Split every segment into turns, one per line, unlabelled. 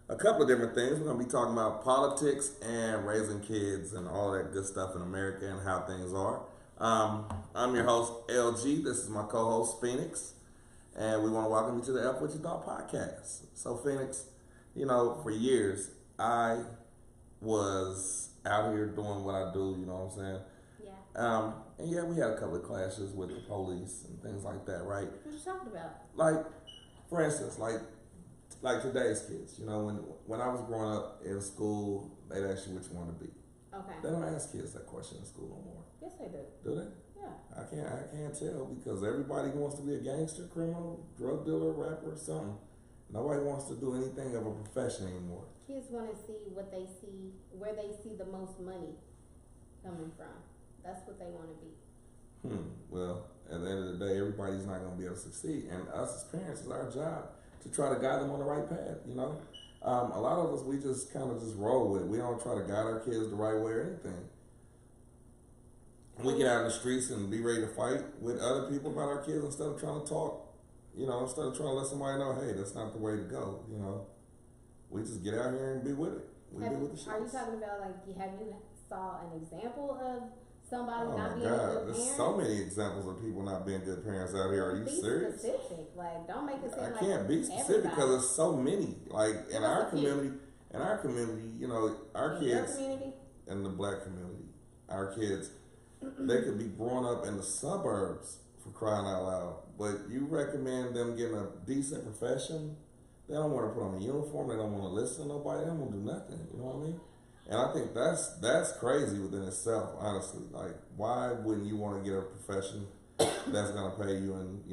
a couple of different things. We're going to be talking about politics and raising kids and all that good stuff in America and how things are. I'm your host, LG. This is my co host, Phoenix. And we want to welcome you to the F What You Thought podcast. So, Phoenix, for years, I was out here doing what I do, you know what I'm saying? And yeah, we had a couple of clashes with the police and things like that, right?
What you talking about?
Like, for instance, like today's kids, when I was growing up in school, they'd ask you what you want to be.
Okay.
They don't ask kids that question in school no more.
Yes, they do.
Do they?
Yeah.
I can't tell because everybody wants to be a gangster, criminal, drug dealer, rapper, something. Nobody wants to do anything of a profession anymore.
Kids want to see what they see, where they see the most money coming from. That's what they want to be.
Well, at the end of the day, everybody's not going to be able to succeed. And us as parents, it's our job to try to guide them on the right path, A lot of us, we just kind of just roll with it. We don't try to guide our kids the right way or anything. We get out in the streets and be ready to fight with other people about our kids instead of trying to talk, instead of trying to let somebody know, hey, that's not the way to go, We just get out here and be with it. Be with the shit.
Are you talking about, have you saw an example of somebody not being
God.
a good parent?
There's so many examples of people not being good parents out here. Are you serious?
Be specific. Don't make it seem
I
like
can't be specific because there's so many. In our community, our
in
kids
your community?
in the black community, our kids, they could be growing up in the suburbs for crying out loud. But you recommend them getting a decent profession. They don't want to put on a uniform. They don't want to listen to nobody. They don't want to do nothing. You know what I mean? And I think that's crazy within itself, honestly. Why wouldn't you want to get a profession that's going to pay you and,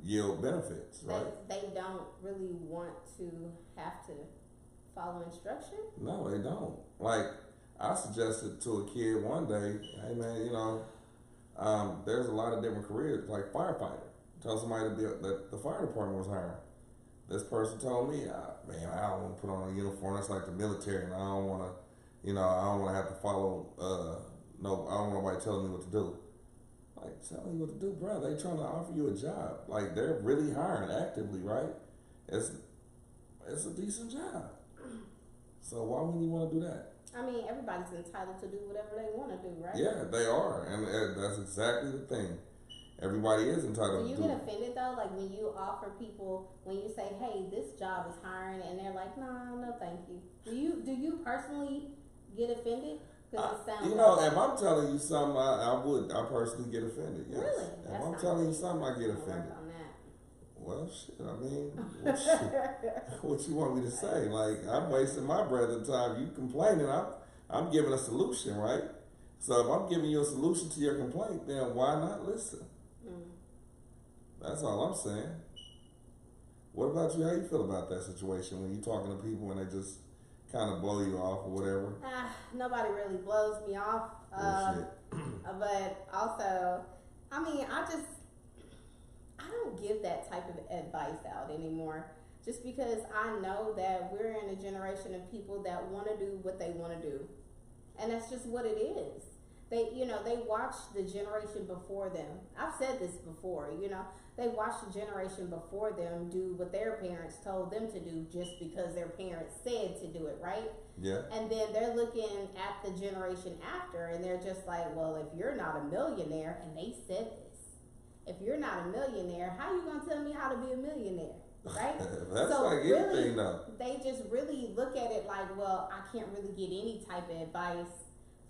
yield benefits, right?
They don't really want to have to follow instruction?
No, they don't. I suggested to a kid one day, hey, man, there's a lot of different careers, like firefighter. Tell somebody that the fire department was hiring. This person told me, man, I don't want to put on a uniform. That's like the military, and I don't want to. I don't want to have to follow, I don't want nobody telling me what to do. Telling you what to do, bro. They trying to offer you a job. They're really hiring actively, right? It's a decent job. So why wouldn't you want to do that?
I mean, everybody's entitled to do whatever they want to do, right?
Yeah, they are. And that's exactly the thing. Everybody is entitled to do it.
Do you get offended, though? When you offer people, when you say, hey, this job is hiring, and they're like, no, thank you. Do you personally get offended?
If I'm telling you something, I personally get offended. Yes.
Really?
If I'm telling you something, I get offended.
On that.
Well, shit. I mean, what you want me to say? I'm wasting my breath and time. You complaining? I'm giving a solution, right? So if I'm giving you a solution to your complaint, then why not listen? That's all I'm saying. What about you? How you feel about that situation when you're talking to people and they just kind of blow you off or whatever?
Nobody really blows me off. But also, I don't give that type of advice out anymore. Just because I know that we're in a generation of people that want to do what they want to do. And that's just what it is. They watch the generation before them. I've said this before, they watch the generation before them do what their parents told them to do just because their parents said to do it, right?
Yeah.
And then they're looking at the generation after and they're just like, well, if you're not a millionaire, and they said this, if you're not a millionaire, how are you going to tell me how to be a millionaire? Right?
That's
so
like
really,
anything though.
They just really look at it like, well, I can't really get any type of advice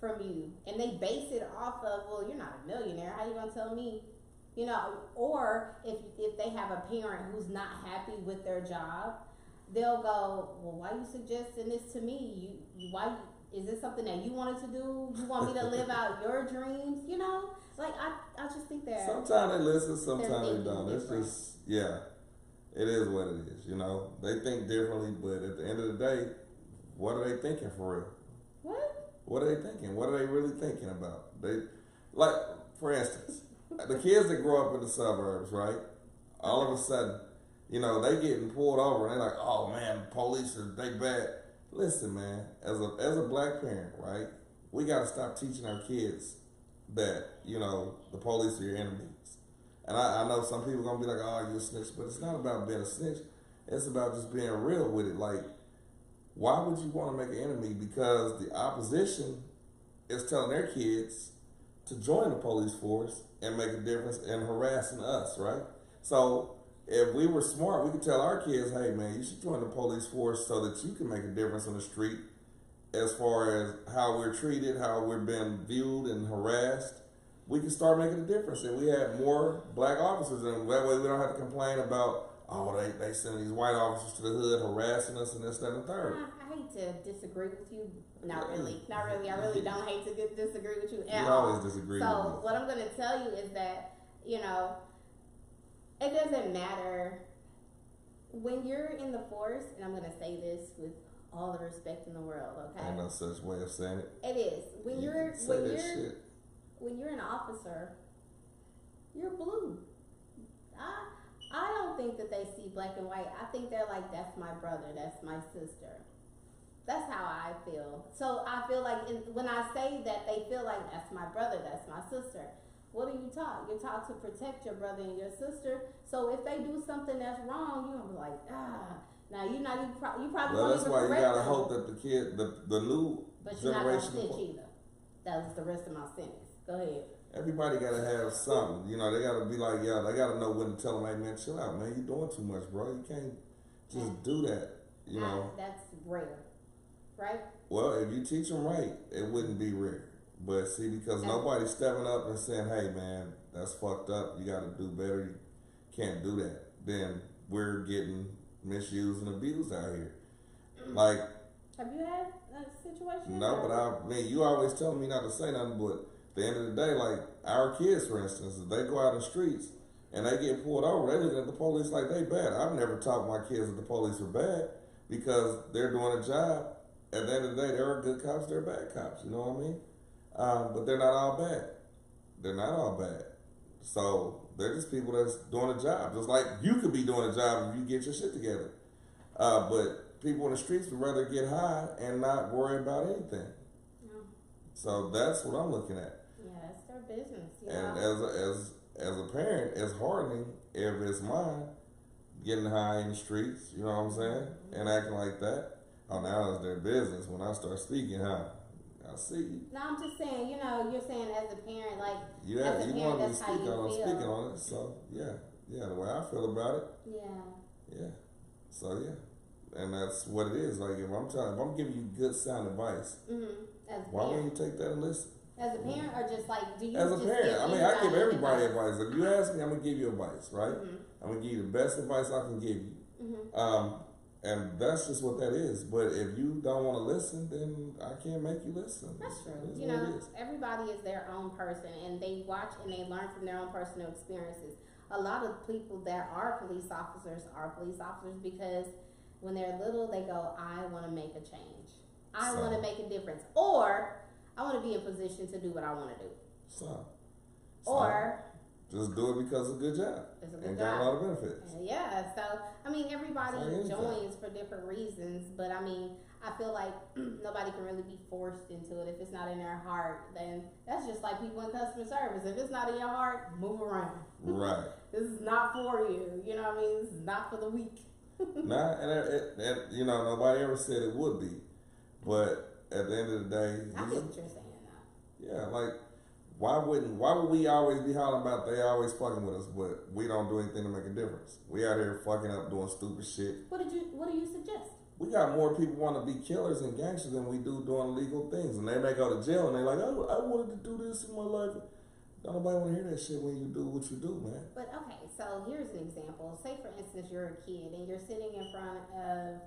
from you. And they base it off of, well, you're not a millionaire. How you going to tell me? Or if they have a parent who's not happy with their job, they'll go, well, why are you suggesting this to me? Why is this something that you wanted to do? You want me to live out your dreams? I just think that
sometimes they listen, sometimes they don't. It's just, yeah, it is what it is. They think differently, but at the end of the day, what are they thinking for real? What are they thinking? What are they really thinking about? For instance, the kids that grow up in the suburbs, right? All of a sudden, they getting pulled over and they're like, oh man, police they bad. Listen, man, as a black parent, right? We got to stop teaching our kids that, the police are your enemies. And I know some people are going to be like, oh, you're a snitch. But it's not about being a snitch. It's about just being real with it. why would you want to make an enemy? Because the opposition is telling their kids to join the police force and make a difference in harassing us, right? So if we were smart, we could tell our kids, hey man, you should join the police force so that you can make a difference on the street as far as how we're treated, how we're being viewed and harassed. We can start making a difference, and we have more black officers, and that way we don't have to complain about, oh, they send these white officers to the hood harassing us and this, that, and the third.
I hate to disagree with you. Not really. I really don't hate to disagree with you at
you
all.
always disagree with
So
me.
what I'm going to tell you is that, you know, it doesn't matter when you're in the force, and I'm going to say this with all the respect in the world, okay?
Ain't no such way of saying it.
It is. When
You
you're
can say that shit.
when you're an officer, you're blue. I don't think that they see black and white. I think they're like, that's my brother, that's my sister. That's how I feel. So I feel like when I say that, they feel like that's my brother, that's my sister. What are you taught? You're taught to protect your brother and your sister. So if they do something that's wrong, you're gonna be like, Now you're not even. You probably.
Well,
won't
that's
even
why you
correct
gotta
them.
hope that the new
But you're not gonna
generation.
snitch either. That was the rest of my sentence. Go ahead.
Everybody gotta have something. You know, they gotta be like, yeah, they gotta know when to tell them, hey man, chill out, man. You're doing too much, bro. You can't just do that. You know.
That's rare, right?
Well, if you teach them right, it wouldn't be rare. But see, because nobody's stepping up and saying, hey man, that's fucked up. You gotta do better. You can't do that. Then we're getting misused and abused out here. Like,
have you had a situation?
no, but I mean, you always tell me not to say nothing, but at the end of the day, like our kids, for instance, if they go out in the streets and they get pulled over, they looking at the police like they bad. I've never taught my kids that the police are bad because they're doing a job. At the end of the day, there are good cops, there are bad cops. You know what I mean? But they're not all bad. They're not all bad. So they're just people that's doing a job. Just like you could be doing a job if you get your shit together. But people in the streets would rather get high and not worry about anything.
No.
So that's what I'm looking at.
Yeah, it's their business.
And as a parent, it's hardening if it's mine getting high in the streets. You know what I'm saying? And acting like that. Oh, now it's their business. When I start speaking, I see you.
No, I'm just saying, you're saying as a parent, like,
You
as a
you
parent,
wanted to
that's
speak
how you
on
feel.
speaking on it. So yeah, the way I feel about it. Yeah. So yeah, and that's what it is. Like if I'm giving you good sound advice,
As a
why
parent.
wouldn't you take that and listen?
As a parent, or just like, do you?
As a
just
parent,
give
I mean, I give everybody
advice?
advice. If you ask me, I'm gonna give you advice, right? I'm gonna give you the best advice I can give you. And that's just what that is. But if you don't want to listen, then I can't make you listen.
That's true.
It is.
Everybody is their own person, and they watch and they learn from their own personal experiences. A lot of people that are police officers because when they're little, they go, I want to make a change. I want to make a difference. Or I want to be in position to do what I want to do. Or
just do it because it's a good job.
It's a good
and
job.
got a lot of benefits.
Yeah, so I mean, everybody
Like
joins for different reasons, but I mean, I feel like nobody can really be forced into it. If it's not in their heart, then that's just like people in customer service. If it's not in your heart, move around.
Right.
This is not for you. You know what I mean? This is not for the weak.
Nah, and nobody ever said it would be, but at the end of the day,
I get what you're saying now.
yeah, like why would we always be hollering about they always fucking with us, but we don't do anything to make a difference? We out here fucking up doing stupid shit.
What do you suggest?
We got more people want to be killers and gangsters than we do doing illegal things, and they may go to jail and they're like, I wanted to do this in my life. Don't nobody want to hear that shit when you do what you do, man.
But okay, so here's an example. Say for instance you're a kid and you're sitting in front of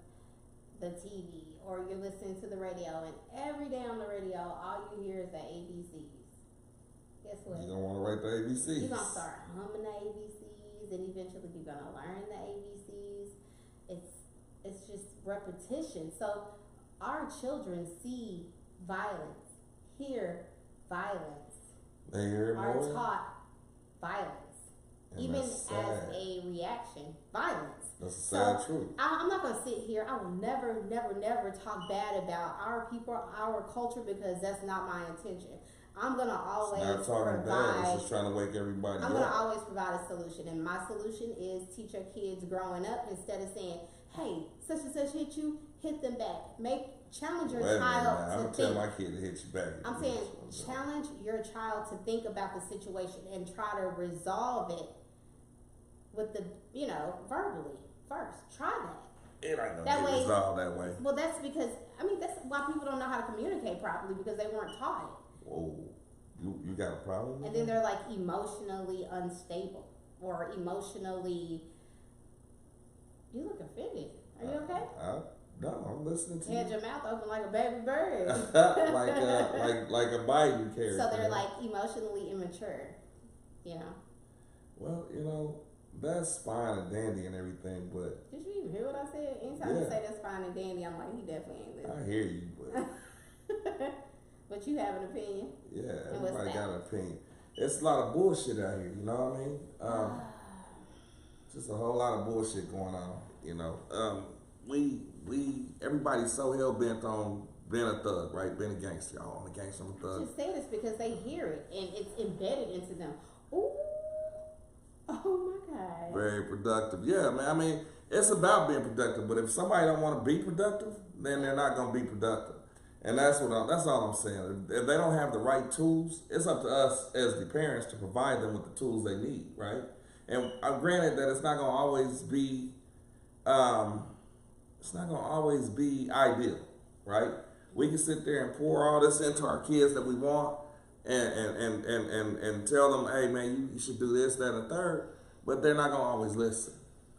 the TV or you're listening to the radio, and every day on the radio all you hear is the ABCs. Guess what?
You don't want to write the ABCs.
You're gonna start humming the ABCs, and eventually you're gonna learn the ABCs. It's just repetition. So our children see violence, hear violence,
They hear
are
more.
taught violence,
And
even
that's
as
sad.
a reaction. Violence.
That's a sad truth.
I'm not gonna sit here. I will never, never, never talk bad about our people, our culture, because that's not my intention. I'm gonna always
Not talking bad.
provide.
It's just trying to wake everybody
I'm gonna
up.
always provide a solution, and my solution is teach your kids growing up instead of saying, "Hey, such and such hit you. hit them back. Challenge your
Wait
child
I'm
to
gonna tell
think.
my kid to hit you back.
I'm saying challenge your child to think about the situation and try to resolve it with the, verbally first. Try that.
It ain't
that
gonna
way,
get resolved that way.
Well, that's because, that's why people don't know how to communicate properly, because they weren't taught it.
Whoa. You got a problem with
And then they're like emotionally unstable or emotionally. You look offended. Are you okay?
No, I'm listening to
you. Had your mouth open like a baby bird.
like a Biden character.
So they're like emotionally immature,
Well, that's fine and dandy and everything, but
did you even hear what I said? Anytime you say that's fine and dandy, I'm like, he definitely ain't listening.
I hear you, but
but you have an opinion.
Yeah, everybody got an opinion. It's a lot of bullshit out here, you know what I mean? Just a whole lot of bullshit going on, everybody's so hell bent on being a thug, right? Being a gangster. Oh, I'm a gangster, I'm a thug.
Just say this because they hear it and it's embedded into them. Ooh. Oh my God.
Very productive. Yeah, man. I mean, it's about being productive, but if somebody don't want to be productive, then they're not going to be productive. And that's all I'm saying. If they don't have the right tools, it's up to us as the parents to provide them with the tools they need, right? And granted that it's not going to always be, ideal, right? We can sit there and pour all this into our kids that we want, and tell them, hey man, you should do this, that, and the third, but they're not gonna always listen.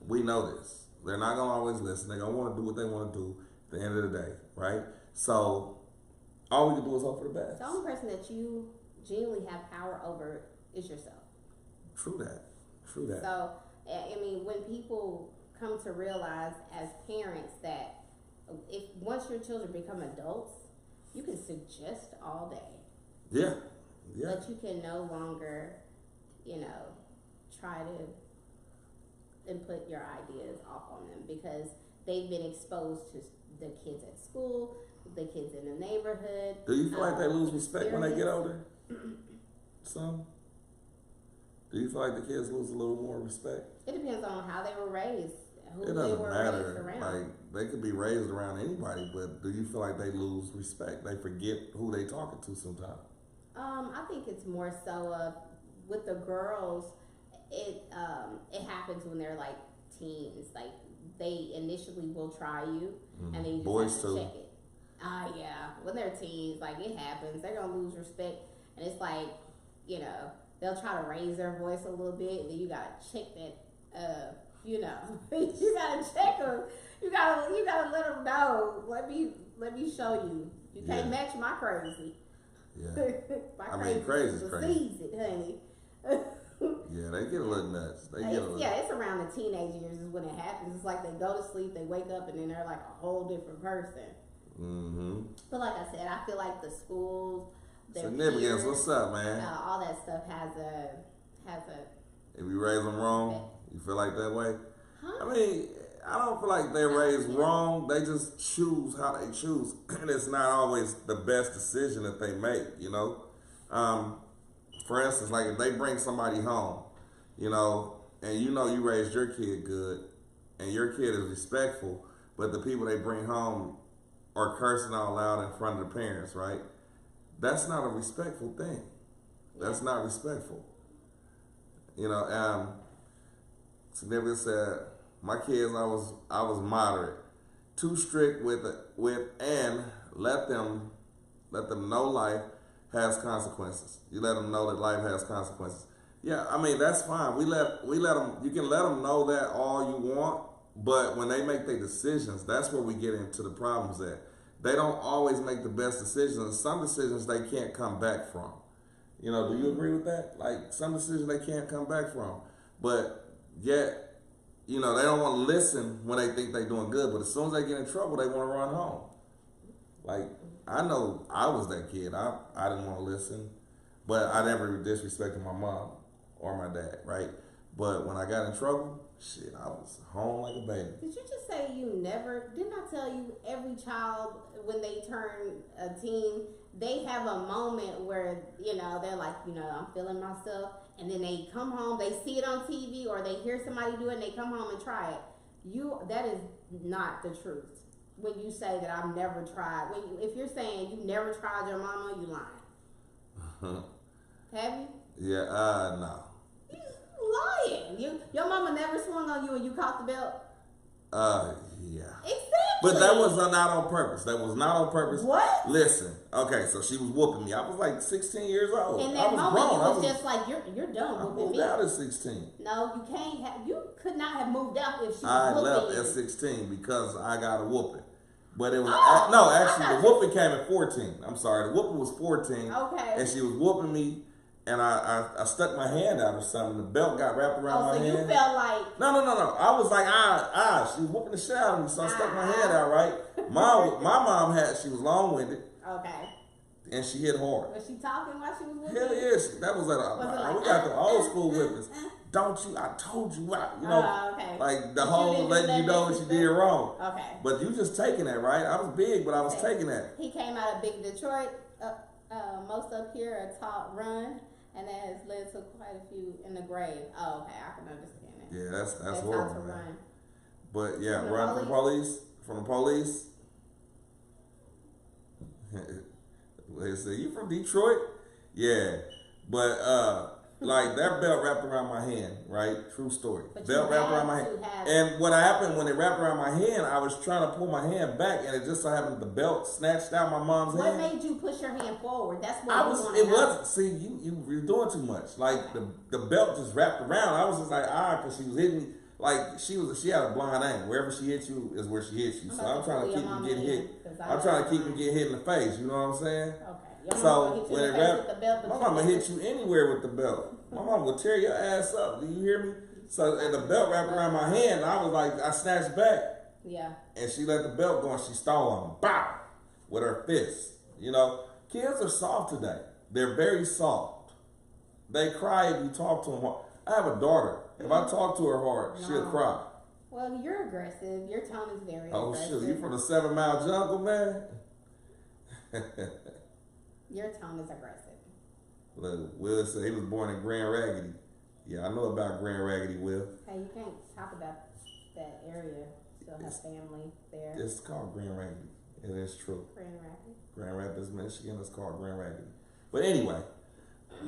We know this. They're not gonna always listen. They're gonna want to do what they want to do at the end of the day, right? So all we can do is hope for the best.
The only person that you genuinely have power over is yourself.
True that.
So, when people come to realize as parents that once your children become adults, you can suggest all day.
Yeah.
But you can no longer, try to input your ideas off on them because they've been exposed to the kids at school, the kids in the neighborhood.
Do you feel like they lose respect when they get older? Some? Do you feel like the kids lose a little more respect?
It depends on how they were raised.
It doesn't matter. Like, they could be raised around anybody, but do you feel like they lose respect? They forget who they talking to sometimes?
I think it's more so with the girls, it happens when they're like teens. Like, they initially will try you, and then you just
Boys
have to
too.
check it. Yeah. When they're teens, like, it happens. They're going to lose respect, and it's like, they'll try to raise their voice a little bit, and then you got to check that, you got to check them. You gotta let them know. Let me show you. You can't match my crazy.
Yeah. Crazy's crazy.
It, honey.
Yeah, they get a little nuts.
It's around the teenage years is when it happens. It's like they go to sleep, they wake up, and then they're like a whole different person.
Mm-hmm.
But like I said, I feel like the schools,
significance.
Peers,
what's up, man?
All that stuff has a.
If you raise them wrong, you feel like that way?
Huh?
I don't feel like they're raised wrong. They just choose how they choose, and it's not always the best decision that they make. For instance, like if they bring somebody home, and you raised your kid good, and your kid is respectful, but the people they bring home are cursing out loud in front of the parents, right? That's not a respectful thing. That's not respectful. Significant said, my kids, I was moderate, too strict with and let them know life has consequences. You let them know that life has consequences. Yeah, that's fine. We let them. You can let them know that all you want, but when they make their decisions, that's where we get into the problems. At they don't always make the best decisions. Some decisions they can't come back from. Do you agree with that? Like some decisions they can't come back from, but yet. They don't want to listen when they think they're doing good, but as soon as they get in trouble, they want to run home. Like, I know I was that kid. I didn't want to listen, but I never disrespected my mom or my dad, right? But when I got in trouble, shit, I was home like a baby.
Did you just say you never? Didn't I tell you every child, when they turn a teen, they have a moment where, they're like, I'm feeling myself. And then they come home, they see it on TV or they hear somebody do it and they come home and try it. That is not the truth. when you say that I've never tried. If you're saying you never tried your mama, you lying. Have you?
Yeah, no.
You lying. Your mama never swung on you and you caught the belt?
Yeah.
Exactly.
But that was not on purpose. That was not on purpose.
What?
Listen, okay, so she was whooping me. I was like 16 years old.
In that moment, grown. It was just like, you're done whooping me.
I moved out at 16.
No, you could not have moved out if she was whooping you.
I left at 16 because I got a whooping. But it was, actually, the whooping came at 14. I'm sorry, the whooping was 14.
Okay.
And she was whooping me. And I stuck my hand out or something. The belt got wrapped around my hand.
So you felt like...
No. I was like, she was whooping the shit out of me. So I stuck my hand out, right? My mom she was long-winded.
Okay.
And she hit hard.
Was she talking while she was whooping?
Hell yeah. That was we got the old school whippings. Don't you, I told you,
okay.
Like the whole letting you know what you did wrong.
Okay.
But you just taking that, right? I was big, but I was taking that.
He came out of big Detroit. Most up here are taught run. And that has led to quite a few in the grave. Oh, okay, I can understand that.
Yeah, that's horrible, man.
Run.
But yeah, run from police. From the police. They say you from Detroit? Yeah, but like that belt wrapped around my hand, right? True story.
But
belt wrapped around my hand. And what happened when it wrapped around my hand? I was trying to pull my hand back, and it just so happened the belt snatched out my mom's hand.
What made you push your hand forward? That's what
I was. It wasn't. See, you're doing too much. Like the belt just wrapped around. I was just like because she was hitting me. Like she had a blind angle. Wherever she hit you is where she hit you. So I'm trying to keep from getting hit. I'm trying to keep from getting hit in the face. You know what I'm saying? Okay. So when it wrapped, my mama hit you anywhere with the belt. My mama will tear your ass up. Do you hear me? So and the belt wrapped around my hand. And I was like, I snatched back.
Yeah.
And she let the belt go and she stole on him. Bow! With her fist. You know, kids are soft today. They're very soft. They cry if you talk to them hard. I have a daughter. If I talk to her hard, she'll cry.
Well, you're aggressive. Your tone is very aggressive.
Oh, shoot. You from the 7 Mile Jungle, man?
Your tone is aggressive.
Look, Will said he was born in Grand Raggedy. Yeah, I know about Grand Raggedy, Will.
Hey, you can't talk about that area. Still have family there.
It's called Grand Raggedy. It is true.
Grand Rapids.
Grand Rapids, Michigan is called Grand Raggedy. But anyway,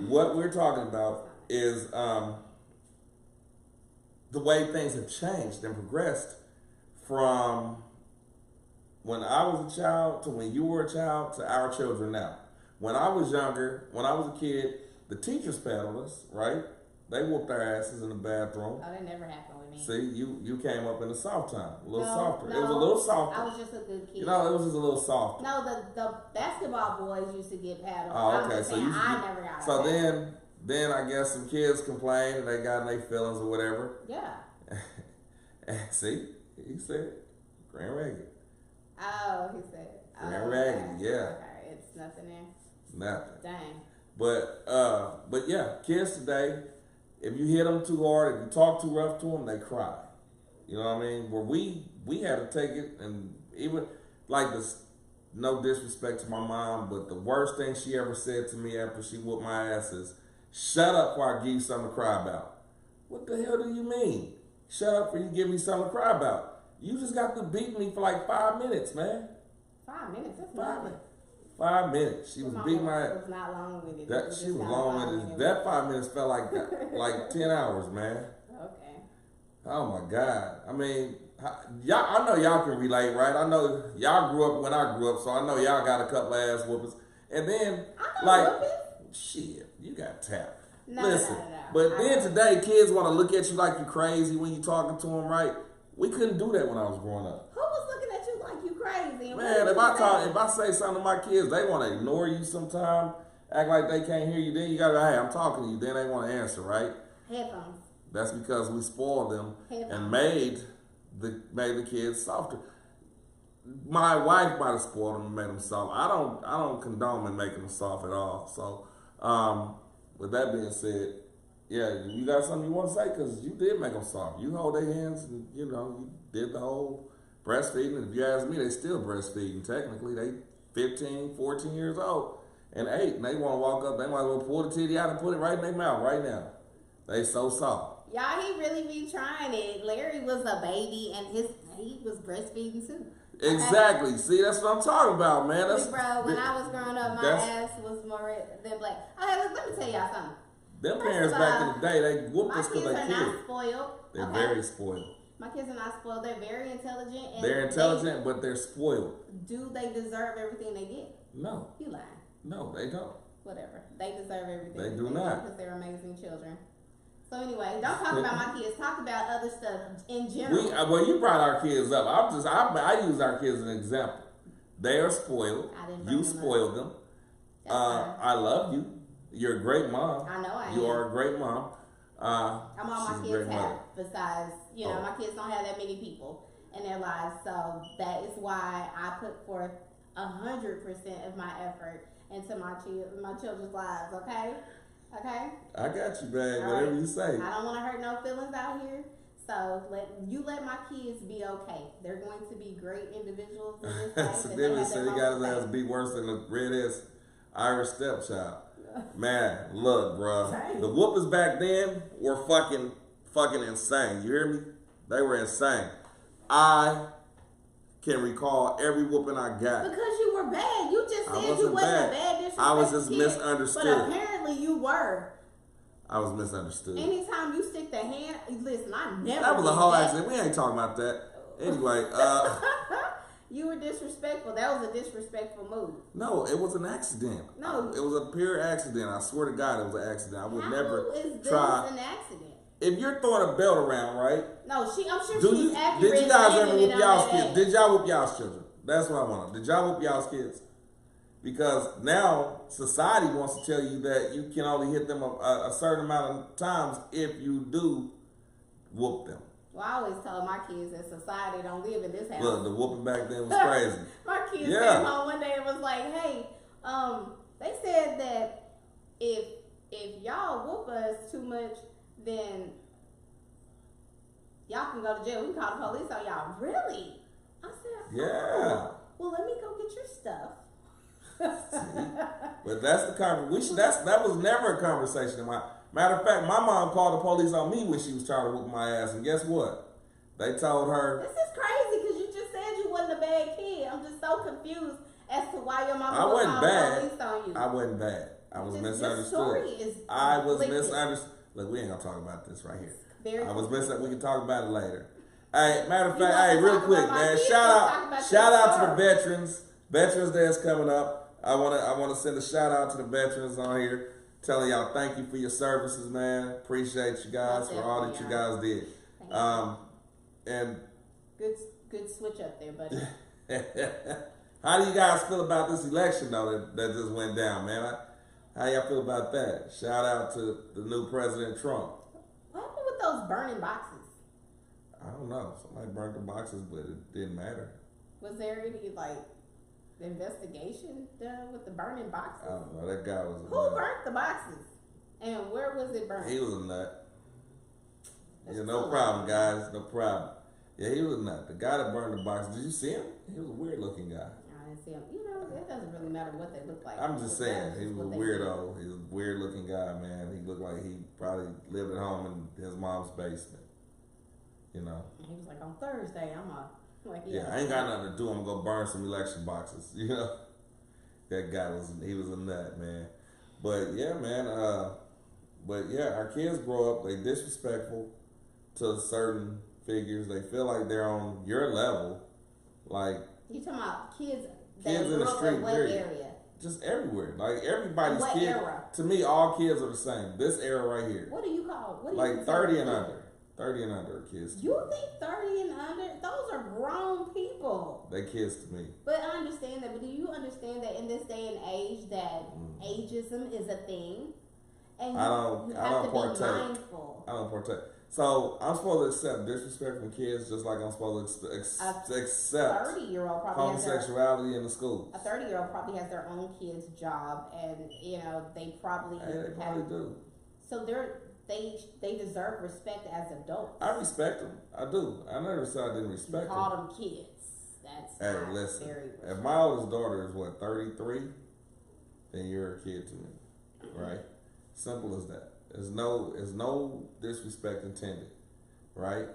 what we're talking about is the way things have changed and progressed from when I was a child to when you were a child to our children now. When I was younger, when I was a kid, the teachers paddled us, right? They whooped our asses in the bathroom.
Oh, that never happened with me.
See, you came up in the soft time, a little softer. No, it was a little softer.
I was just a good kid.
You know, it was just a little softer.
No, the basketball boys used to get paddled.
Oh, okay. So
I never got.
So then I guess some kids complained and they got in their feelings or whatever.
Yeah.
See, he said Grand Raggedy.
Oh, he said
Grand Raggedy. Yeah.
Okay, it's nothing there.
Nothing.
Dang.
But yeah, kids today, if you hit them too hard, if you talk too rough to them, they cry. You know what I mean? Where we had to take it, and even like this, no disrespect to my mom, but the worst thing she ever said to me after she whooped my ass is, "Shut up, or I give you something to cry about." What the hell do you mean? Shut up, or you give me something to cry about? You just got to beat me for like 5 minutes, man.
5 minutes? That's
5 minutes. 5 minutes. She was beating my ass.
It was not long with it.
She was long with it. That 5 minutes felt like 10 hours, man.
Okay.
Oh my God. I mean, y'all. I know y'all can relate, right? I know y'all grew up when I grew up, so I know y'all got a couple of ass whoopings. And then, shit, you got tapped. Listen, but then today, kids want to look at you like you crazy when you talking to them, right? We couldn't do that when I was growing up.
Who was looking at you like you crazy?
Man, if I say something to my kids, they want to ignore you sometime, act like they can't hear you. Then you gotta go, hey, I'm talking to you. Then they want to answer, right?
Headphones.
That's because we spoiled them and made the kids softer. My wife might have spoiled them and made them soft. I don't condone in making them soft at all. So, with that being said, yeah, you got something you want to say? Because you did make them soft. You hold their hands and, you did the whole breastfeeding. And if you ask me, they still breastfeeding. Technically, they 15, 14 years old and 8. And they want to walk up. They might as well pull the titty out and put it right in their mouth right now. They so soft.
Y'all, he really be trying it. Larry was a baby and he was breastfeeding too.
Exactly. See, that's what I'm talking about, man.
That's, bro, when I was growing up, my ass was more red than black. Okay, look, let me tell y'all something.
Them parents back in the day, they whooped us because they
kids. My kids are not spoiled.
They're very spoiled.
My kids are not spoiled. They're very intelligent. And
they're intelligent, but they're spoiled.
Do they deserve everything they get?
No.
You lying.
No, they don't.
Whatever. They deserve everything.
They do not.
Because they're amazing children. So anyway, don't talk about my kids. Talk about other stuff in general.
Well, you brought our kids up. I use our kids as an example. They are spoiled. You spoiled them. I love you. You're a great mom.
I know I am.
You are a great mom.
I'm all my kids have. Besides, my kids don't have that many people in their lives. So that is why I put forth 100% of my effort into my children's lives. Okay.
I got you, babe. Whatever you say.
I don't want to hurt no feelings out here. So let my kids be okay. They're going to be great individuals in this life.
So David said he got his ass beat worse than the red-ass Irish stepchild. Man, look, bro. The whoopers back then were fucking insane. You hear me? They were insane. I can recall every whooping I got.
Because you were bad. You just said you wasn't a bad disrespectful
I was just
kid,
misunderstood.
But apparently you were.
I was misunderstood.
Anytime you stick the hand, listen, I never.
That was a whole accident. We ain't talking about that. Anyway,
you were disrespectful. That was a disrespectful move.
No, it was an accident.
No,
it was a pure accident. I swear to God, it was an accident. I would never
is this
try.
An accident?
If you're throwing a belt around, right?
No, I'm sure she's accurate.
Did you guys ever whoop y'all's kids? Did y'all whoop y'all's children? That's what I want. Did y'all whoop y'all's kids? Because now society wants to tell you that you can only hit them a certain amount of times if you do whoop them.
Well, I always tell my kids that society don't live in this house.
Look, the whooping back then was crazy.
My kids came home one day and was like, "Hey, they said that if y'all whoop us too much, then y'all can go to jail. We can call the police on y'all." Really? I said,
"Yeah."
Well, let me go get your stuff.
But that's the conversation. That was never a conversation. Matter of fact, my mom called the police on me when she was trying to whoop my ass, and guess what? They told her.
This is crazy because you just said you wasn't a bad kid. I'm just so confused as to why your mom
called the
police on you.
I wasn't bad. I was misunderstood.
This story is
I was misunderstood. Look, we ain't gonna talk about this right here. We can talk about it later. Hey, matter of fact, real quick, man. Shout out to the veterans. Veterans Day is coming up. I wanna send a shout out to the veterans on here, telling y'all thank you for your services, man. Appreciate you guys for all that you guys did. And
good switch up there, buddy.
How do you guys feel about this election though that just went down, man? How y'all feel about that? Shout out to the new President Trump.
What happened with those burning boxes?
I don't know. Somebody burnt the boxes, but it didn't matter.
Was there any investigation done with the burning boxes?
I don't know. That guy was
Who burnt the boxes? And where was it burnt?
He was a nut. Yeah, no problem, guys. No problem. Yeah, he was a nut. The guy that burned the boxes, did you see him? He was a weird looking guy.
I didn't see him. It doesn't really matter what they look like.
I'm just saying, he was a weirdo. He was a weird looking guy, man. He looked like he probably lived at home in his mom's basement. You know?
He was like, on Thursday,
I ain't got nothing to do. I'm gonna go burn some election boxes. You know, that guy was a nut, man. But yeah, man. Our kids grow up. They disrespectful to certain figures. They feel like they're on your level. Like
you talking about kids
in the street,
in what area?
Just everywhere. Like everybody's
what
kid.
Era?
To me, all kids are the same. This era right here.
What do you call? What do
like 30 and under. 30 and under kids.
You think 30 and under? Those are grown people.
They kids to me.
But I understand that. But do you understand that in this day and age that ageism is a thing? And you have to be mindful.
I don't partake. So I'm supposed to accept disrespect from kids just like I'm supposed to accept
30-year-old probably
homosexuality in the school.
A 30-year-old probably has their own kid's job, and they probably
do.
So they deserve respect as adults.
I respect them. I do. I never said I didn't respect them.
Call them kids. That's
listen.
Very
if my oldest daughter is 33, then you're a kid to me, right? Simple as that. There's no disrespect intended, right?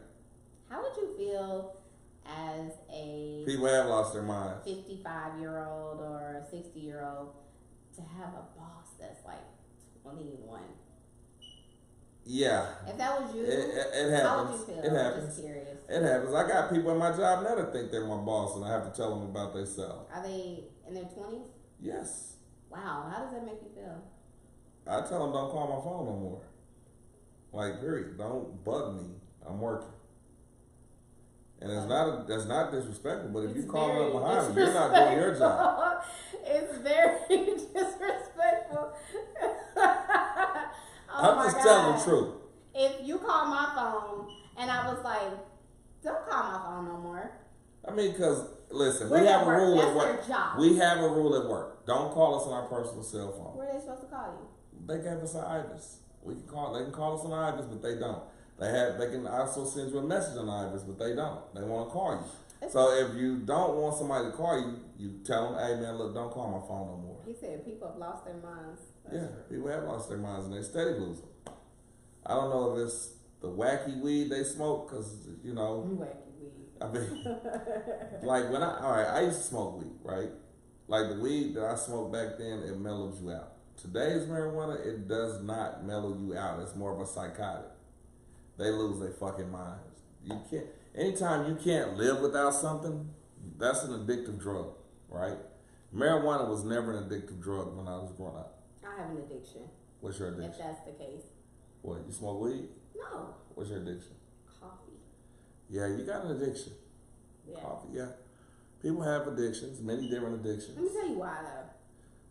How would you feel as a
people have lost their minds.
55-year-old or a 60-year-old to have a boss that's like 21.
Yeah.
If that was you,
it happens.
How would you feel?
It happens.
Just curious.
It happens. I got people at my job now that think they're my boss, and I have to tell them about themselves.
Are they in their 20s?
Yes.
Wow. How does that make you feel?
I tell them don't call my phone no more. Like, period. Don't bug me. I'm working. And that's not disrespectful, but if you call up behind me, you're not doing your job.
It's very disrespectful.
I'm just telling the truth.
If you call my phone and I was like, don't call my phone no more.
I mean, because, listen, we have a rule at work. We have a rule at work. Don't call us on our personal cell phone.
Where are they supposed to call you?
They gave us an IBIS. They can call us on IBIS, but they don't. They can also send you a message on IBIS, but they don't. They want to call you. So if you don't want somebody to call you, you tell them, hey man, look, don't call my phone no more.
He said people have lost their minds.
That's true. People have lost their minds and they steady lose them. I don't know if it's the wacky weed they smoke, because, you know.
Wacky weed.
I mean, like I used to smoke weed, right? Like the weed that I smoked back then, it mellows you out. Today's marijuana, it does not mellow you out. It's more of a psychotic. They lose their fucking minds. You can't. Anytime you can't live without something, that's an addictive drug, right? Marijuana was never an addictive drug when I was growing up.
I have an addiction.
What's your addiction?
If that's the case.
What, you smoke weed?
No.
What's your addiction?
Coffee.
Yeah, you got an addiction.
Yeah.
Coffee, yeah. People have addictions, many different addictions.
Let me tell you why, though.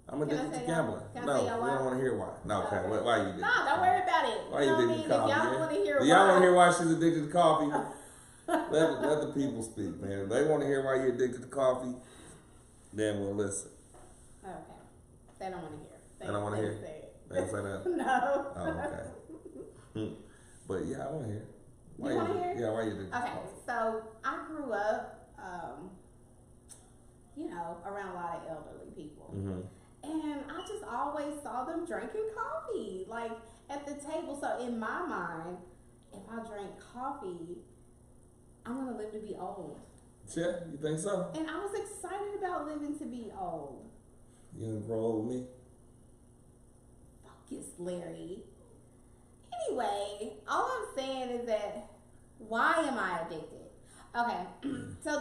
I'm addicted to gambling.
No, we don't
want to hear why. No, okay. Why you addicted?
No, don't worry about it.
Why you addicted to coffee?
If y'all want to hear
why.
Do
y'all want to hear why she's addicted to coffee? let the people speak, man. If they want to hear why you're addicted to coffee, then we'll listen.
Okay. They don't want to hear.
They don't want to hear? They don't say that?
No.
Oh, okay. But yeah, I want to hear.
Why you want to hear?
Yeah, why you addicted to coffee?
Okay, so I grew up, around a lot of elderly people.
Mm-hmm.
And I just always saw them drinking coffee, like at the table. So in my mind, if I drink coffee, I'm going to live to be old.
Yeah, you think so?
And I was excited about living to be old.
You gonna grow old with me?
Focus, Larry. Anyway, all I'm saying is that, why am I addicted? Okay, so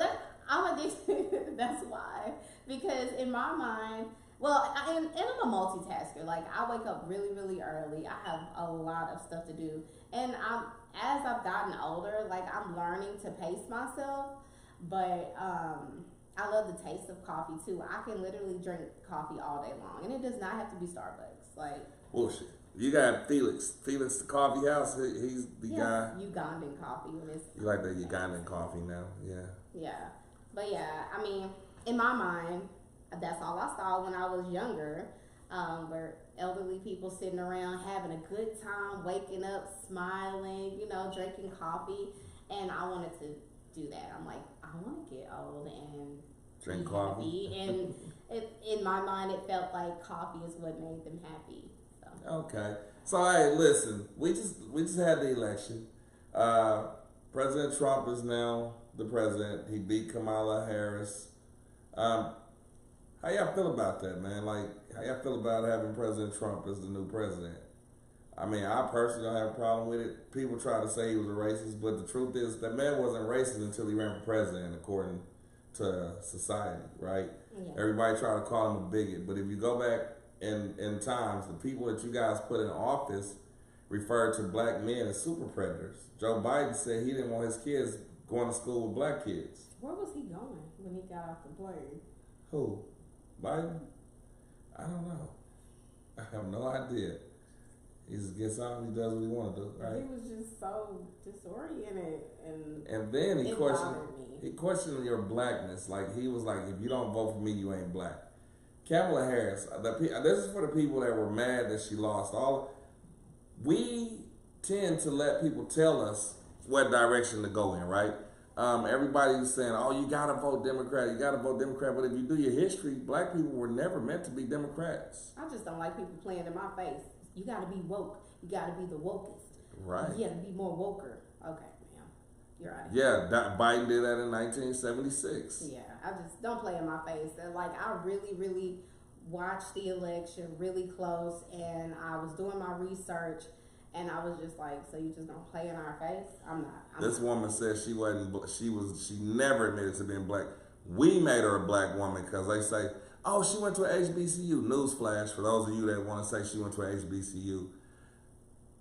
I'm addicted. That's why. Because in my mind, and I'm a multitasker. Like, I wake up really, really early. I have a lot of stuff to do. And as I've gotten older, like, I'm learning to pace myself. But I love the taste of coffee, too. I can literally drink coffee all day long. And it does not have to be Starbucks. Like,
bullshit. You got Felix. Felix, the coffee house. He's the guy.
Ugandan coffee.
You like the Ugandan coffee now? Yeah.
Yeah. But yeah, I mean, in my mind, that's all I saw when I was younger, where elderly people sitting around having a good time, waking up, smiling, drinking coffee. And I wanted to do that. I'm like, I want to get old and
drink coffee.
And in my mind, it felt like coffee is what made them happy. So.
Okay. So, hey, listen, we just had the election. President Trump is now the president. He beat Kamala Harris. How y'all feel about that, man? Like, how y'all feel about having President Trump as the new president? I mean, I personally don't have a problem with it. People try to say he was a racist, but the truth is that man wasn't racist until he ran for president, according to society, right? Yeah. Everybody tried to call him a bigot, but if you go back in times, the people that you guys put in office referred to black men as super predators. Joe Biden said he didn't want his kids going to school with black kids.
Where was he going when he got off the plane?
Who? Biden? I don't know. I have no idea. He just gets out and he does what he wants to do, right?
He was just so disoriented,
and then he questioned your blackness. Like, he was like, if you don't vote for me, you ain't black. Kamala Harris, this is for the people that were mad that she lost. We tend to let people tell us what direction to go in, right? Everybody's saying, oh, you gotta vote Democrat, but if you do your history, black people were never meant to be Democrats.
I just don't like people playing in my face. You gotta be woke. You gotta be the wokest.
Right.
You gotta be more woker. Okay, ma'am. You're out of here.
Yeah, Biden did that in 1976.
Yeah, I just don't play in my face. Like, I really, really watched the election really close, and I was doing my research, and I was just like, so you just gonna play in our face?
This woman said she never admitted to being black. We made her a black woman because they say, oh, she went to an HBCU. Newsflash for those of you that want to say she went to an HBCU.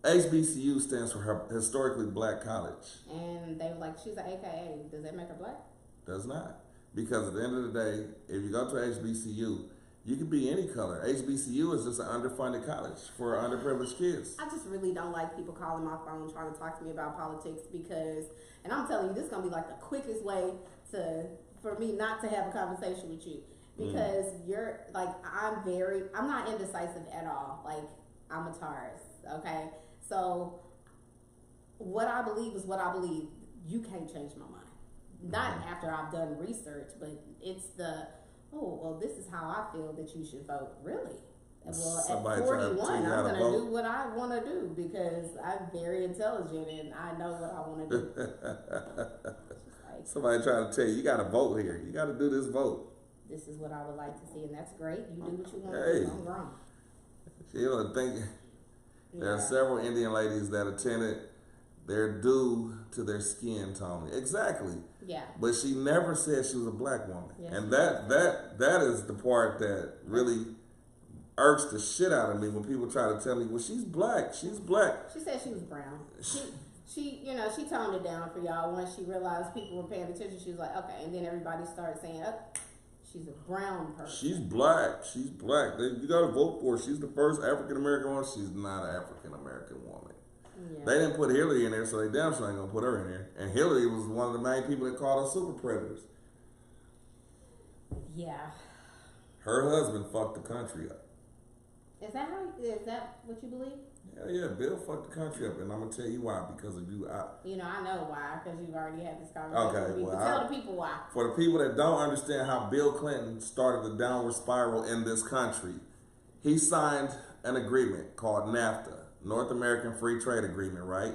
HBCU stands for her historically black college.
And they were like, she's an AKA. Does that make her black?
Does not. Because at the end of the day, if you go to HBCU, you can be any color. HBCU is just an underfunded college for underprivileged kids.
I just really don't like people calling my phone trying to talk to me about politics because, and I'm telling you, this is going to be like the quickest way for me not to have a conversation with you. Because you're, like, I'm not indecisive at all. Like, I'm a Taurus, okay? So, what I believe is what I believe. You can't change my mind. Not after I've done research, but it's this is how I feel that you should vote. Really? Well,
Somebody
at 41, I'm going to
vote.
do what I want to do because I'm very intelligent and I know what I want to do.
Somebody trying to tell you, you got to vote here. You got to do this vote.
This is what I would like to see, and that's great. You do what you want to do. I'm grown.
You know, there are several Indian ladies that attended. They're due to their skin tone. Exactly.
Yeah.
But she never said she was a black woman.
Yeah,
and that is the part that really irks the shit out of me when people try to tell me, well, she's black. She's black.
She said she was brown. She toned it down for y'all once she realized people were paying attention. She was like, okay. And then everybody started saying, oh, she's a brown person.
She's black. She's black. You got to vote for her. She's the first African American woman. She's not an African American woman. Yeah. They didn't put Hillary in there, so they damn sure ain't gonna put her in there. And Hillary was one of the main people that called us super predators.
Yeah.
Her husband fucked the country up.
Is that what you believe?
Yeah, Bill fucked the country up, and I'm gonna tell you why. Because of you,
I know why. Because you've already had this conversation.
Okay, well,
tell the people why.
For the people that don't understand how Bill Clinton started the downward spiral in this country, he signed an agreement called NAFTA. North American Free Trade Agreement, right?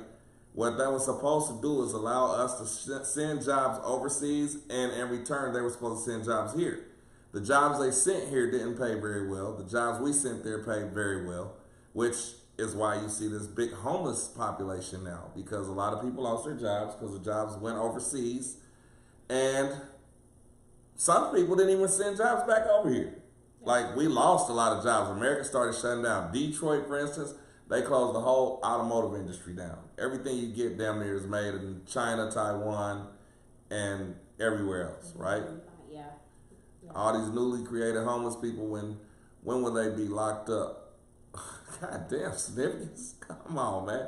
What that was supposed to do is allow us to send jobs overseas, and in return, they were supposed to send jobs here. The jobs they sent here didn't pay very well. The jobs we sent there paid very well, which is why you see this big homeless population now, because a lot of people lost their jobs because the jobs went overseas, and some people didn't even send jobs back over here. Like, we lost a lot of jobs. America started shutting down. Detroit, for instance, they closed the whole automotive industry down. Everything you get down there is made in China, Taiwan, and everywhere else, right?
Yeah.
All these newly created homeless people, when will they be locked up? God damn, significance. Come on, man.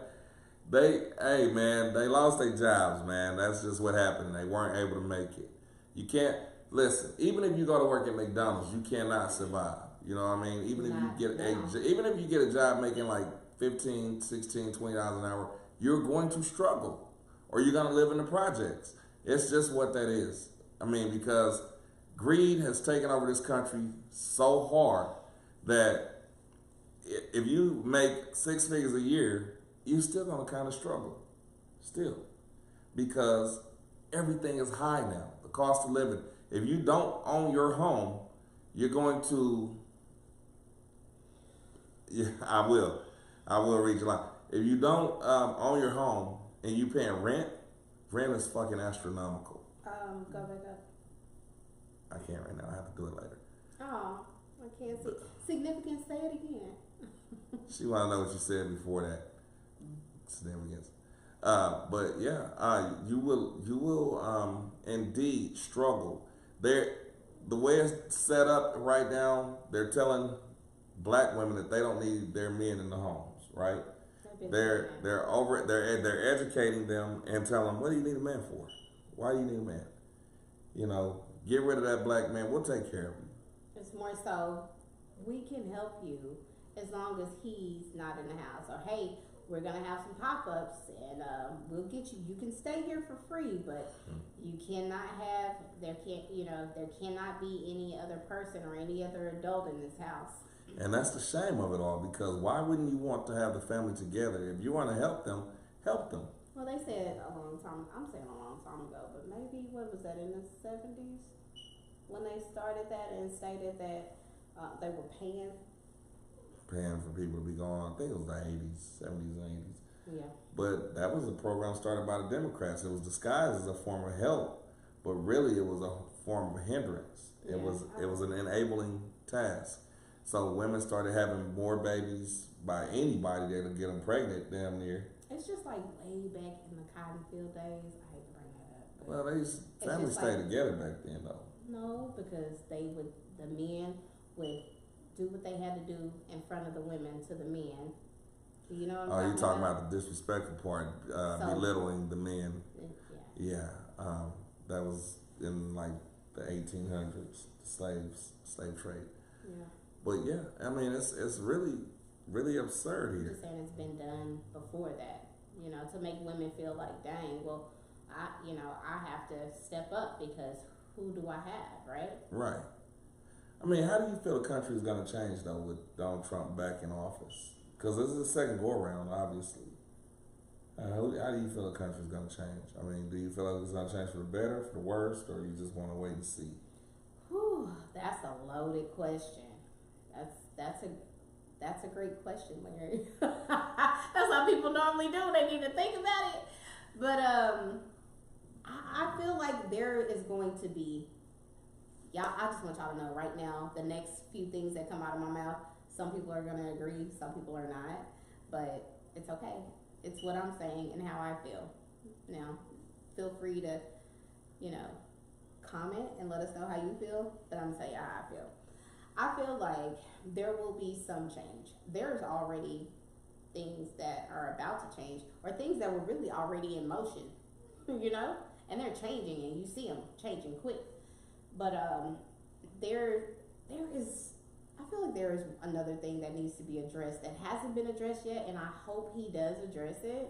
They lost their jobs, man. That's just what happened. They weren't able to make it. You can't, listen, even if you go to work at McDonald's, you cannot survive. You know what I mean? Even if you get a job making like $15, $16, $20 an hour, you're going to struggle, or you're going to live in the projects. It's just what that is. I mean, because greed has taken over this country so hard that if you make 6 figures a year, you're still going to kind of struggle. Still. Because everything is high now. The cost of living. If you don't own your home, you're going to... Yeah, I will read your line. If you don't own your home and you paying rent is fucking astronomical.
Go back up.
I can't right now. I have to do it later.
Oh, I can't see. Significance, say it again.
She want to know what you said before that. Significance. But yeah, you will indeed struggle. The way it's set up right now, they're telling black women that they don't need their men in the homes, right? They're educating them and telling them, what do you need a man for? Why do you need a man? You know, get rid of that black man. We'll take care of him.
It's more so, we can help you as long as he's not in the house. Or, hey, we're going to have some pop-ups and we'll get you. You can stay here for free, but you cannot have, there cannot be any other person or any other adult in this house.
And that's the shame of it all, because why wouldn't you want to have the family together? If you want to help them, help them.
Well, they said a long time. I'm saying a long time ago, but maybe what was that in the 70s when they started that and stated that they were paying
for people to be gone. I think it was the 80s, 70s, and 80s.
Yeah.
But that was a program started by the Democrats. It was disguised as a form of help, but really it was a form of hindrance. It was an enabling task. So women started having more babies by anybody that'll get them pregnant, damn near.
It's just like way back in the cotton field days. I hate to bring that up.
Well, families stayed together back then, though.
No, because the men would do what they had to do in front of the women to the men. You know what I'm
you're talking about the disrespectful part, belittling the men. Yeah. That was in like the 1800s, slave trade. Yeah. But yeah, I mean, it's really, really absurd here.
I'm just saying it's been done before that, you know, to make women feel like, dang, well, I have to step up because who do I have, right?
Right. I mean, how do you feel the country is going to change, though, with Donald Trump back in office? Because this is the second go-around, obviously. How do you feel the country is going to change? I mean, do you feel like it's going to change for the better, for the worse, or you just want to wait and see?
Whew, that's a loaded question. That's a great question, Larry. That's how people normally do. They need to think about it. But I feel like there is going to be, I just want y'all to know right now, the next few things that come out of my mouth, some people are going to agree, some people are not. But it's okay. It's what I'm saying and how I feel. Now, feel free to, comment and let us know how you feel. But I'm going to tell you how I feel. I feel like there will be some change. There's already things that are about to change or things that were really already in motion, and they're changing and you see them changing quick. But there is, I feel like there is another thing that needs to be addressed that hasn't been addressed yet, and I hope he does address it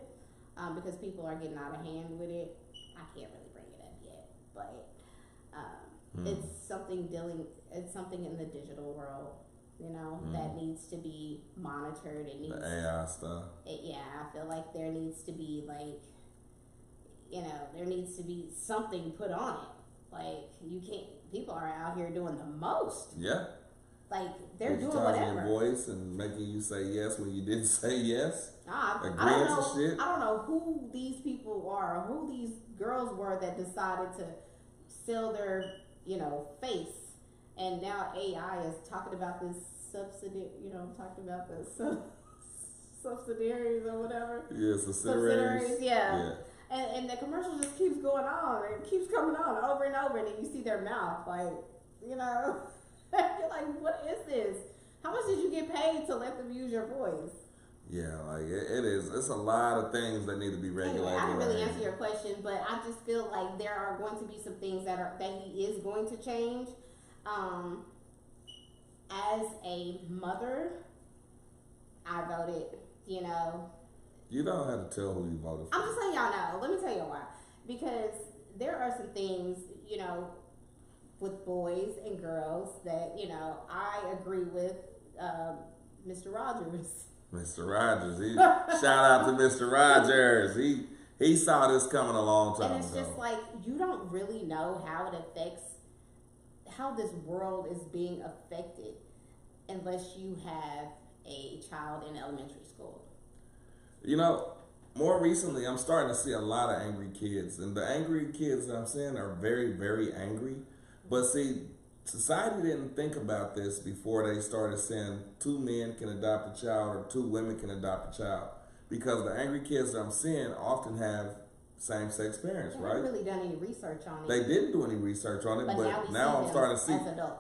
because people are getting out of hand with it. I can't really bring it up yet, but it's something in the digital world, that needs to be monitored. It needs
the AI stuff.
I feel like there needs to be there needs to be something put on it. Like people are out here doing the most.
Yeah.
Like they're doing whatever.
Your voice and making you say yes when you didn't say yes.
I don't know who these people are, or who these girls were that decided to sell their face, and now AI is talking about this subsidiaries or whatever.
Yeah, subsidiaries.
Yeah. And the commercial just keeps going on and keeps coming on over and over, and then you see their mouth, you're like, what is this? How much did you get paid to let them use your voice?
Yeah, it is. It's a lot of things that need to be regulated.
Anyway, I didn't really answer your question, but I just feel like there are going to be some things that he is going to change. As a mother, I voted,
You don't have to tell who you voted for.
I'm just letting y'all know. Let me tell you why. Because there are some things, with boys and girls that, I agree with Mr. Rogers.
Mr. Rogers. Shout out to Mr. Rogers. He saw this coming a long time ago.
And it's just like, you don't really know how this world is being affected unless you have a child in elementary school.
More recently, I'm starting to see a lot of angry kids. And the angry kids that I'm seeing are very, very angry. But see, society didn't think about this before they started saying 2 men can adopt a child or 2 women can adopt a child. Because the angry kids that I'm seeing often have same-sex parents, right?
They haven't really done any research on it.
They didn't do any research on it, but now I'm starting to see.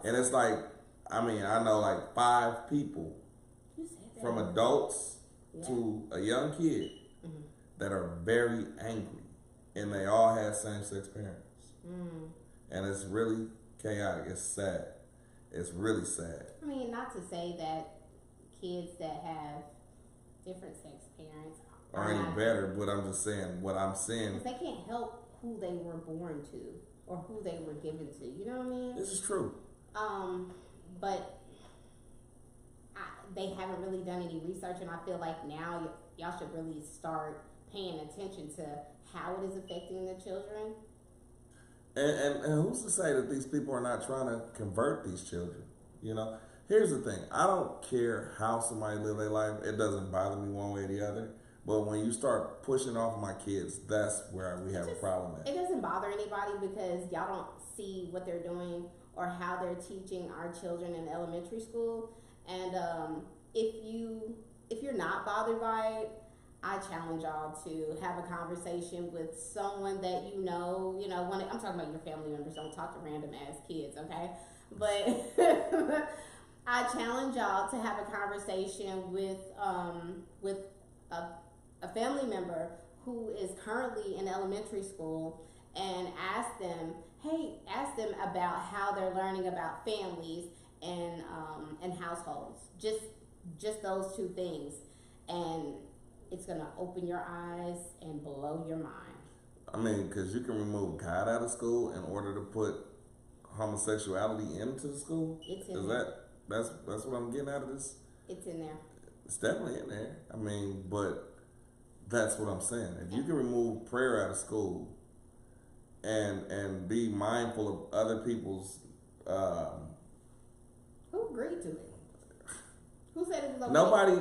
And it's like, I know like 5 people from adults to a young kid that are very angry, and they all have same-sex parents. And it's really chaotic. It's sad. It's really sad.
Not to say that kids that have different sex parents
are any better, but I'm just saying what I'm seeing.
Because they can't help who they were born to or who they were given to. You know what I mean?
This is true.
But they haven't really done any research, and I feel like now y'all should really start paying attention to how it is affecting the children.
And who's to say that these people are not trying to convert these children? You know, here's the thing. I don't care how somebody live their life. It doesn't bother me one way or the other. But when you start pushing off my kids, that's where we have a problem at.
It doesn't bother anybody because y'all don't see what they're doing or how they're teaching our children in elementary school. And if you're not bothered by it, I challenge y'all to have a conversation with someone that you know. I'm talking about your family members. Don't talk to random ass kids, okay? But I challenge y'all to have a conversation with a family member who is currently in elementary school and ask them about how they're learning about families and households. Just those two things, and it's gonna open your eyes and blow your mind.
I mean, because you can remove God out of school in order to put homosexuality into the school.
It's in there.
That's what I'm getting out of this?
It's in there.
It's definitely in there. I mean, but that's what I'm saying. If you can remove prayer out of school and be mindful of other people's
who agreed to it? Who said it was okay?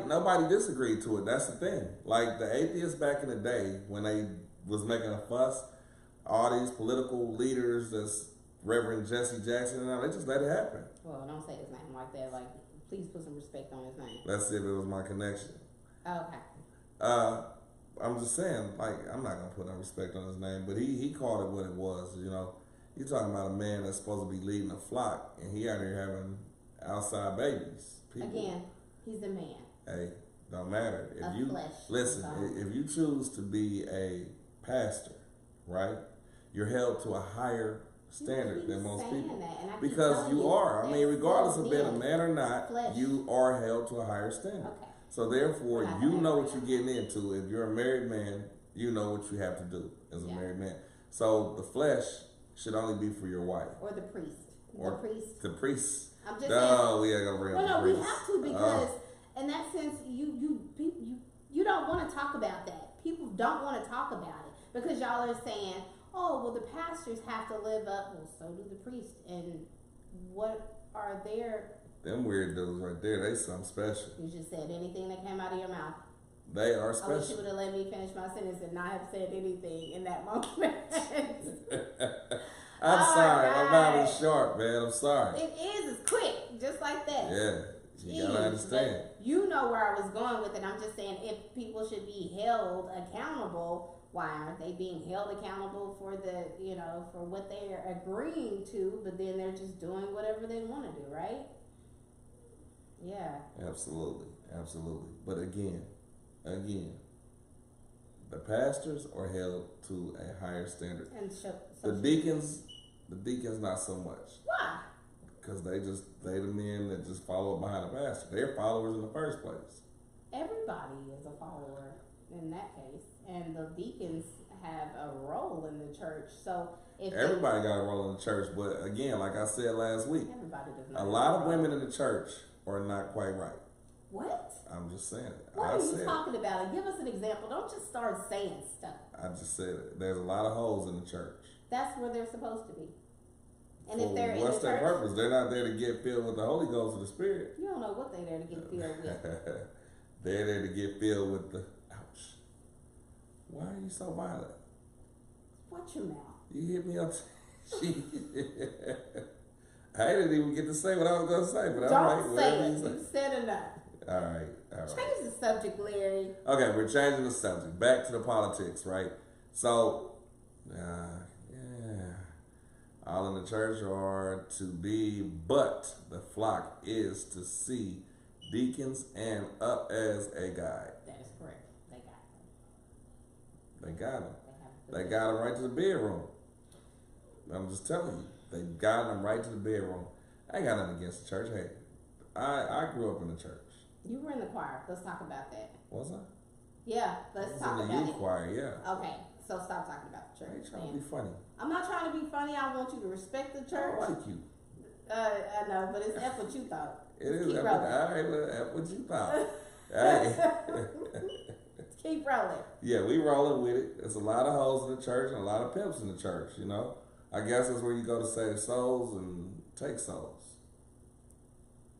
Nobody disagreed to it. That's the thing. Like the atheists back in the day when they was making a fuss, all these political leaders, this Reverend Jesse Jackson and all, they just let it happen.
Well, don't say his name like that. Like, please put some respect on his name.
That's if it was my connection.
Okay.
I'm just saying, like, I'm not gonna put no respect on his name, but he called it what it was. You know, you're talking about a man that's supposed to be leading a flock, and he out here having outside babies. People.
Again, he's a man.
Hey, don't matter. If
of
you
flesh.
listen, if you choose to be a pastor, right, you're held to a higher standard than most people. Because you are. I mean, regardless of being a man or not,
flesh.
You are held to a higher standard.
Okay.
So therefore, you know what you're getting into. If you're a married man, you know what you have to do as a married man. So the flesh should only be for your wife.
Or the priest.
The priest.
I'm just
saying. We gotta bring up the priest.
We have to because in that sense, you don't want to talk about that. People don't want to talk about it because y'all are saying, oh, well, the pastors have to live up. Well, so do the priests. And what are their...
Them weird dudes right there, they something special.
You just said anything that came out of your mouth.
They are special.
I wish you would have let me finish my sentence and not have said anything in that moment.
I'm sorry. I'm not as sharp, man. I'm sorry.
It is. It's quick. Just like that.
Yeah. You gotta understand.
You know where I was going with it. I'm just saying if people should be held accountable, why aren't they being held accountable for for what they're agreeing to, but then they're just doing whatever they want to do, right? Yeah.
Absolutely. But again, the pastors are held to a higher standard.
And
the deacons not so much.
Why?
Because they the men that just follow behind the pastor. They're followers in the first place.
Everybody is a follower in that case, and the deacons have a role in the church. So if
everybody got a role in the church, but again, like I said last week,
everybody does not.
A lot of women in the church are not quite right.
What?
I'm just saying it.
What are you talking about? And give us an example. Don't just start saying stuff.
I just said it. There's a lot of holes in the church.
That's where they're supposed to be. And
if they're in the church, what's their purpose? They're not there to get filled with the Holy Ghost or the Spirit.
You don't know what they're there to get filled with.
They're there to get filled with the... Ouch. Why are you so violent?
Watch your mouth.
You hit me up. I didn't even get to say what I was going to say, but
don't say it. You said enough.
All right.
Change the subject, Larry.
Okay, we're changing the subject. Back to the politics, right? So, all in the church are to be, but the flock is to see deacons and up as a guide.
That is correct.
They got them. They got them right to the bedroom. I'm just telling you. They got them right to the bedroom. I ain't got nothing against the church. Hey, I grew up in the church.
You were in the choir. Let's talk about that.
Was I?
Yeah, let's talk about it.
In the youth choir, yeah.
Okay, so stop talking about the church.
I ain't trying to be funny.
I'm not trying to be funny. I want you to respect the church.
I like you.
I know, but it's F what you thought.
It is F what you thought. Hey.
Keep rolling.
Yeah, we rolling with it. There's a lot of hoes in the church and a lot of pimps in the church, you know. I guess that's where you go to save souls and take souls.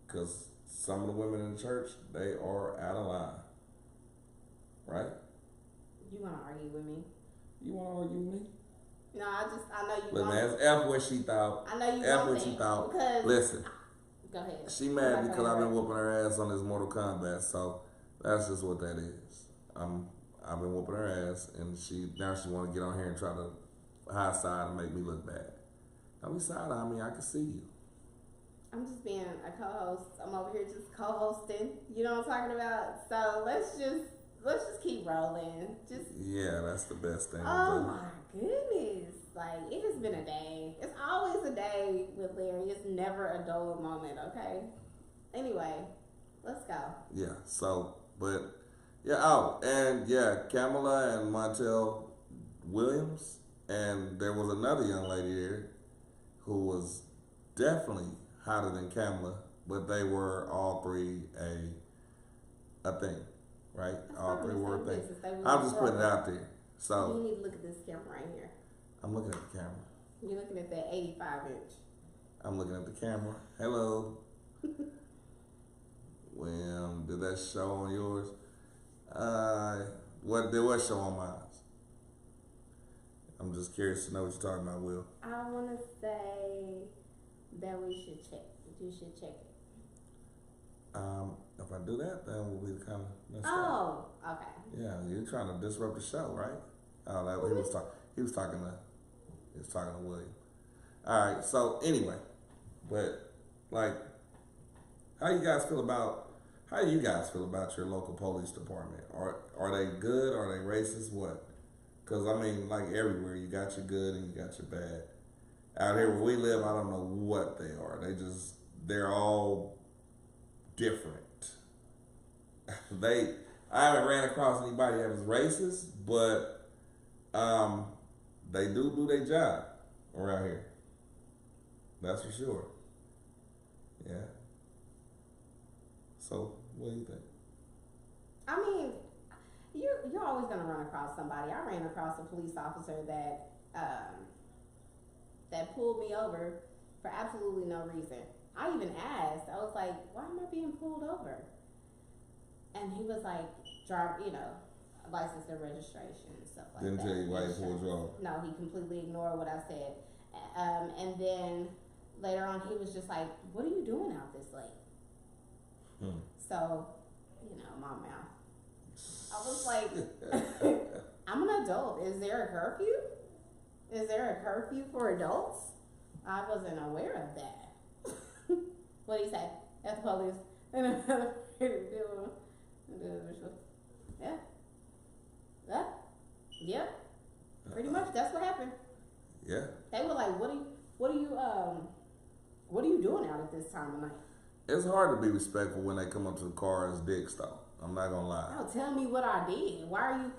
Because some of the women in the church, they are out of line. Right?
You want to argue with me?
You want to argue with me?
No, I know you
Look,
want
man, it's F what she thought.
I know you
F
want
what she thought.
Because
listen.
Go ahead.
She mad because I've been whooping her ass on this Mortal Kombat, so that's just what that is. I've been whooping her ass, and now she want to get on here and try to high side and make me look bad. Don't be side on me. I can see you.
I'm just being a co-host. I'm over here just co-hosting. You know what I'm talking about? So let's just keep rolling.
Yeah, that's the best thing.
Oh my goodness. Like, it has been a day. It's always a day with Larry. It's never a dull moment, okay? Anyway, let's go.
Yeah, Kamala and Montel Williams, and there was another young lady there who was definitely hotter than Kamala, but they were all three a thing, right? All three were a thing. I'm just putting it out there. So
you need to look at this camera right here.
I'm looking at the camera.
You're looking at that 85-inch.
I'm looking at the camera. Hello. Well, did that show on yours? What show on mine? I'm just curious to know what you're talking about, Will.
I want to say that we should check. You should check it.
If I do that, then we'll be kind of messed up.
Oh, okay.
Yeah, you're trying to disrupt the show, right? Oh, that he was talking. He was talking to William. All right. So anyway, but like, how do you guys feel about your local police department? Are they good? Are they racist? What? Because I mean, like everywhere, you got your good and you got your bad. Out here where we live, I don't know what they are. They're all different. I haven't ran across anybody that was racist, but they do their job around here. That's for sure. Yeah. So, what do you think?
I mean, you're always gonna run across somebody. I ran across a police officer that pulled me over for absolutely no reason. I even asked. I was like, "Why am I being pulled over?" And he was like, license and registration and stuff like that.
Didn't tell you why he pulled you over?
No, he completely ignored what I said. And then later on, he was just like, "What are you doing out this late?" So, my mouth. I was like, I'm an adult. Is there a curfew? Is there a curfew for adults? I wasn't aware of that. What did he say? At the police. Yeah. Pretty much. That's what happened.
Yeah.
They were like, what are you doing out at this time of night?
It's hard to be respectful when they come up to the car as dicks, though. I'm not gonna lie.
No, tell me what I did. Why are you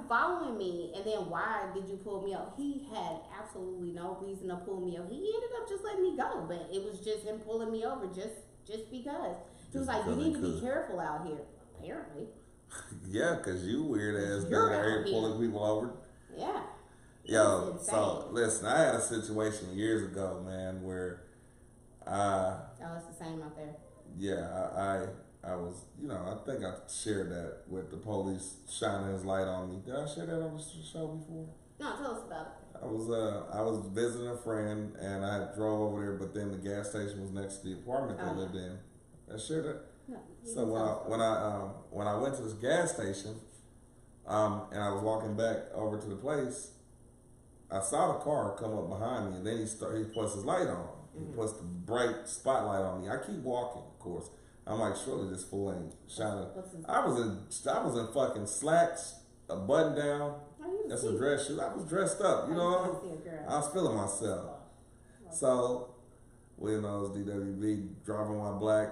following me? And then why did you pull me out? He had absolutely no reason to pull me over. He ended up just letting me go, but it was just him pulling me over just because. He was like, "You need to be careful out here." Apparently.
Yeah, because you weird ass guy out here pulling people over.
Yeah.
Yo, so listen, I had a situation years ago, man, where
it's the same out there.
Yeah, I was, I think I shared that with the police shining his light on me. Did I share that on the show before?
No, tell us about it.
I was visiting a friend and I drove over there, but then the gas station was next to the apartment they lived in. I shared that.
No,
so when I went to this gas station, and I was walking back over to the place, I saw the car come up behind me, and then he puts his light on. He puts the bright spotlight on me. I keep walking, of course. I'm like, surely this fool ain't shining. I was in fucking slacks, a button down, and some dress shoes. I was dressed up, I was feeling myself. So, William knows DWB, driving while black,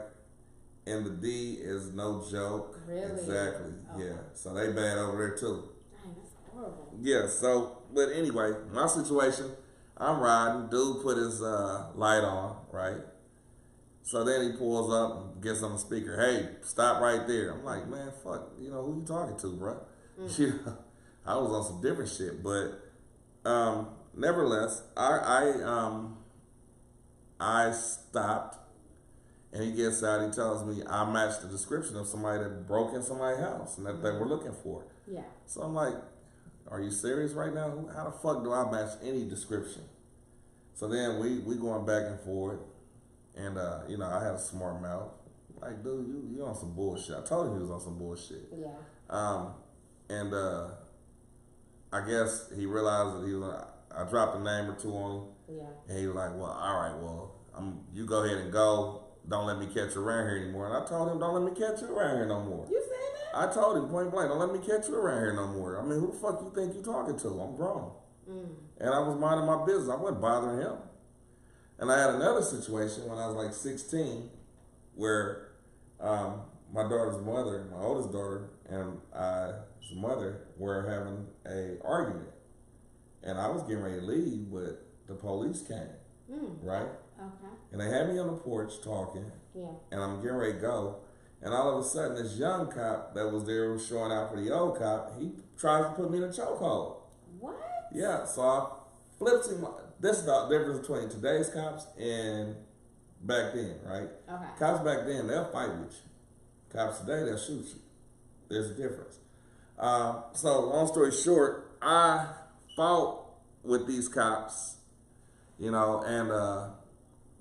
and the D is no joke.
Really?
Exactly. Oh. Yeah. So they bad over there too.
Dang, that's horrible.
Yeah. So, but anyway, my situation. I'm riding. Dude put his light on, right? So then he pulls up and gets on the speaker. Hey, stop right there. I'm like, man, fuck. You know who you talking to, bro? You know, I was on some different shit, but nevertheless, I stopped, and he gets out. He tells me I matched the description of somebody that broke in somebody's house and that they were looking for.
Yeah.
So I'm like, are you serious right now? How the fuck do I match any description? So then we going back and forth, and you know, I had a smart mouth. Like, dude, you on some bullshit. I told him he was on some bullshit.
Yeah.
And I guess he realized that he was. I dropped a name or two on him.
Yeah.
And he was like, well, all right, well, you go ahead and go. Don't let me catch you around here anymore. And I told him, don't let me catch you around here no more.
You said that?
I told him point blank, don't let me catch you around here no more. I mean, who the fuck you think you talking to? I'm grown. And I was minding my business. I wasn't bothering him. And I had another situation when I was like 16 where my daughter's mother, my oldest daughter, and his mother were having a argument. And I was getting ready to leave, but the police came, right?
Okay.
And they had me on the porch talking, and I'm getting ready to go. And all of a sudden, this young cop that was there was showing out for the old cop. He tries to put me in a chokehold.
What?
Yeah, so I flipped him. This is the difference between today's cops and back then, right?
Okay.
Cops back then, they'll fight with you. Cops today, they'll shoot you. There's a difference. So long story short, I fought with these cops, you know, and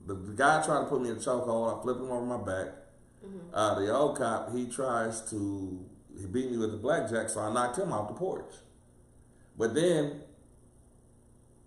the guy tried to put me in a chokehold. I flipped him over my back. The old cop, he beat me with the blackjack, so I knocked him off the porch. But then,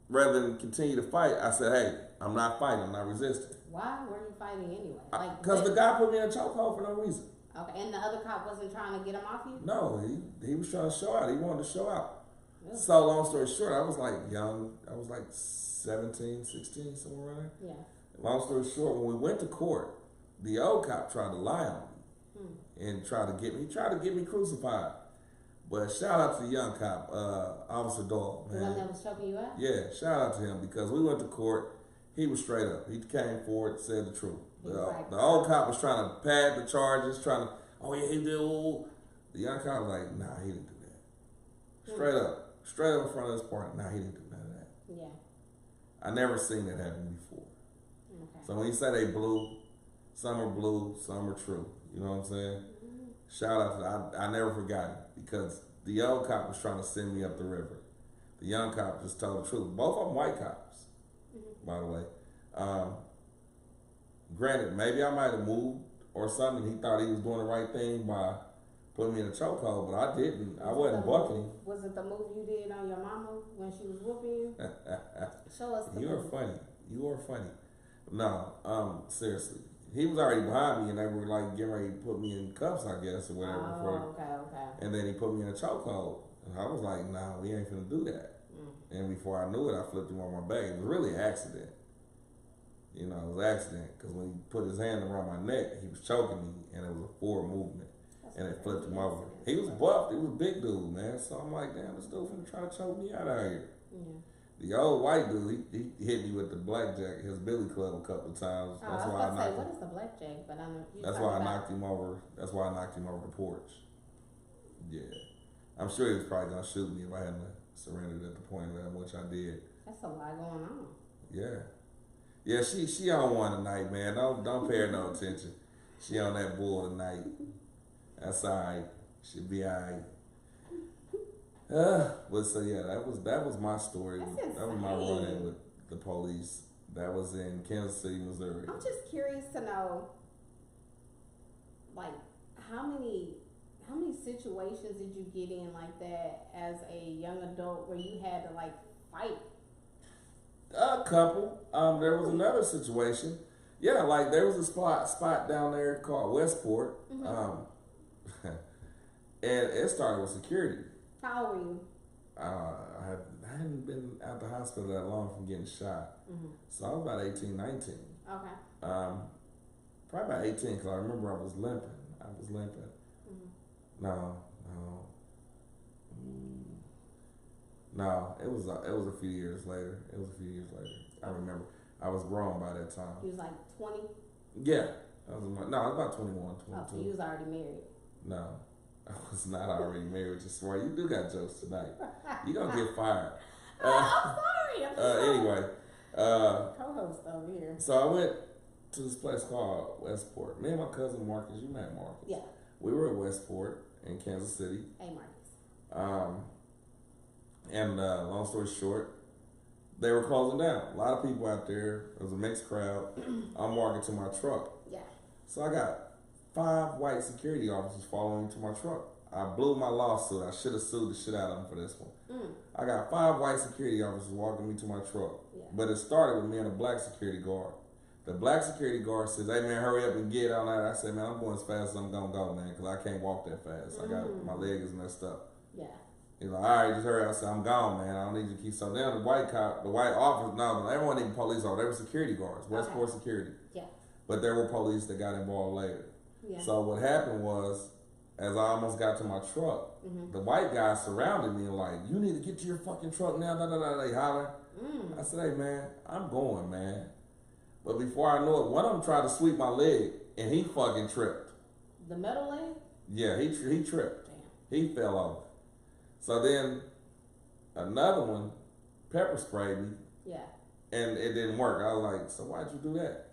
rather than continue to fight, I said, hey, I'm not fighting, I'm not resisting.
Why were you fighting anyway?
Because the guy put me in a chokehold for no reason.
Okay, and the other cop wasn't trying to get him off you?
No, he was trying to show out. He wanted to show out.
Really?
So long story short, I was like young. I was like 17, 16, somewhere around there.
Yeah.
Long story short, when we went to court, the old cop tried to lie on me and tried to get me crucified. But shout out to the young cop, Officer Doyle, man.
The one that was choking you out?
Yeah, shout out to him because we went to court. He was straight up. He came forward, said the truth. The old cop was trying to pad the charges, oh yeah, he did. The young cop was like, nah, he didn't do that. Straight up in front of this party, nah, he didn't do none of that.
Yeah.
I never seen that happen before.
Okay.
So when you say they blue, some are true. You know what I'm saying? Shout out to that. I never forgot it because the old cop was trying to send me up the river. The young cop just told the truth. Both of them white cops, by the way. Granted, maybe I might have moved or something. He thought he was doing the right thing by putting me in a chokehold, but I didn't. I wasn't bucking him.
Was it the move you did on your mama when she was whooping you? Show us the
You
move.
are funny. No, seriously. He was already behind me, and they were like getting ready to put me in cuffs, I guess, or whatever.
Okay.
And then he put me in a chokehold, and I was like, "Nah, we ain't finna do that." And before I knew it, I flipped him on my back. It was really an accident. You know, it was an accident because when he put his hand around my neck, he was choking me, and it was a forward movement, and it flipped him over. He was buffed. He was a big dude, man. So I'm like, damn, this dude finna try to choke me out here.
Yeah.
The old white dude, he hit me with the blackjack, his billy club a couple of times.
That's why I knocked what is the blackjack? But
that's why I knocked him over. That's why I knocked him over the porch. Yeah, I'm sure he was probably gonna shoot me if I hadn't surrendered at the point of that, which I did.
That's a lot going on.
Yeah, she on one tonight, man. Don't pay her no attention. She on that bull tonight. That's alright. She'll be alright. But so yeah, that was my story. That was my run-in with the police. That was in Kansas City, Missouri.
I'm just curious to know, like, how many situations did you get in like that as a young adult where you had to like fight?
A couple. There was another situation. Yeah, like there was a spot down there called Westport. And it started with security.
How old were you?
I hadn't been out the hospital that long from getting shot. So I was about 18, 19.
Okay.
Probably about 18 because I remember I was limping. No, it was a few years later. I remember. I was grown by that time.
You was like 20?
Yeah. I was about 21, 22.
Oh, so you was already married.
No. I was not already married, which is smart. You do got jokes tonight. You gonna get fired.
I'm sorry.
Anyway.
Co-host over here.
So I went to this place called Westport. Me and my cousin Marcus, you met Marcus.
Yeah.
We were at Westport in Kansas City.
Hey, Marcus.
And long story short, they were closing down. A lot of people out there. It was a mixed crowd. I'm walking to my truck.
Yeah.
So I got 5 white security officers following me to my truck. I blew my lawsuit. I should have sued the shit out of them for this one. I got 5 white security officers walking me to my truck.
Yeah.
But it started with me and a black security guard. The black security guard says, "Hey man, hurry up and get on that." I said, "Man, I'm going as fast as I'm gonna go, man, because I can't walk that fast. I got my leg is messed up."
Yeah.
He's like, "All right, just hurry up." I said, "I'm gone, man. I don't need you to keep." So now the white officer, no, they weren't even police officers. They were security guards, Westport security.
Yeah.
But there were police that got involved later.
Yeah.
So what happened was, as I almost got to my truck, the white guys surrounded me and like, "You need to get to your fucking truck now." They holler. I said, "Hey man, I'm going, man." But before I knew it, one of them tried to sweep my leg and he fucking tripped.
The metal leg?
Yeah, he tripped.
Damn.
He fell off. So then another one pepper sprayed me.
Yeah.
And it didn't work. I was like, "So why'd you do that?"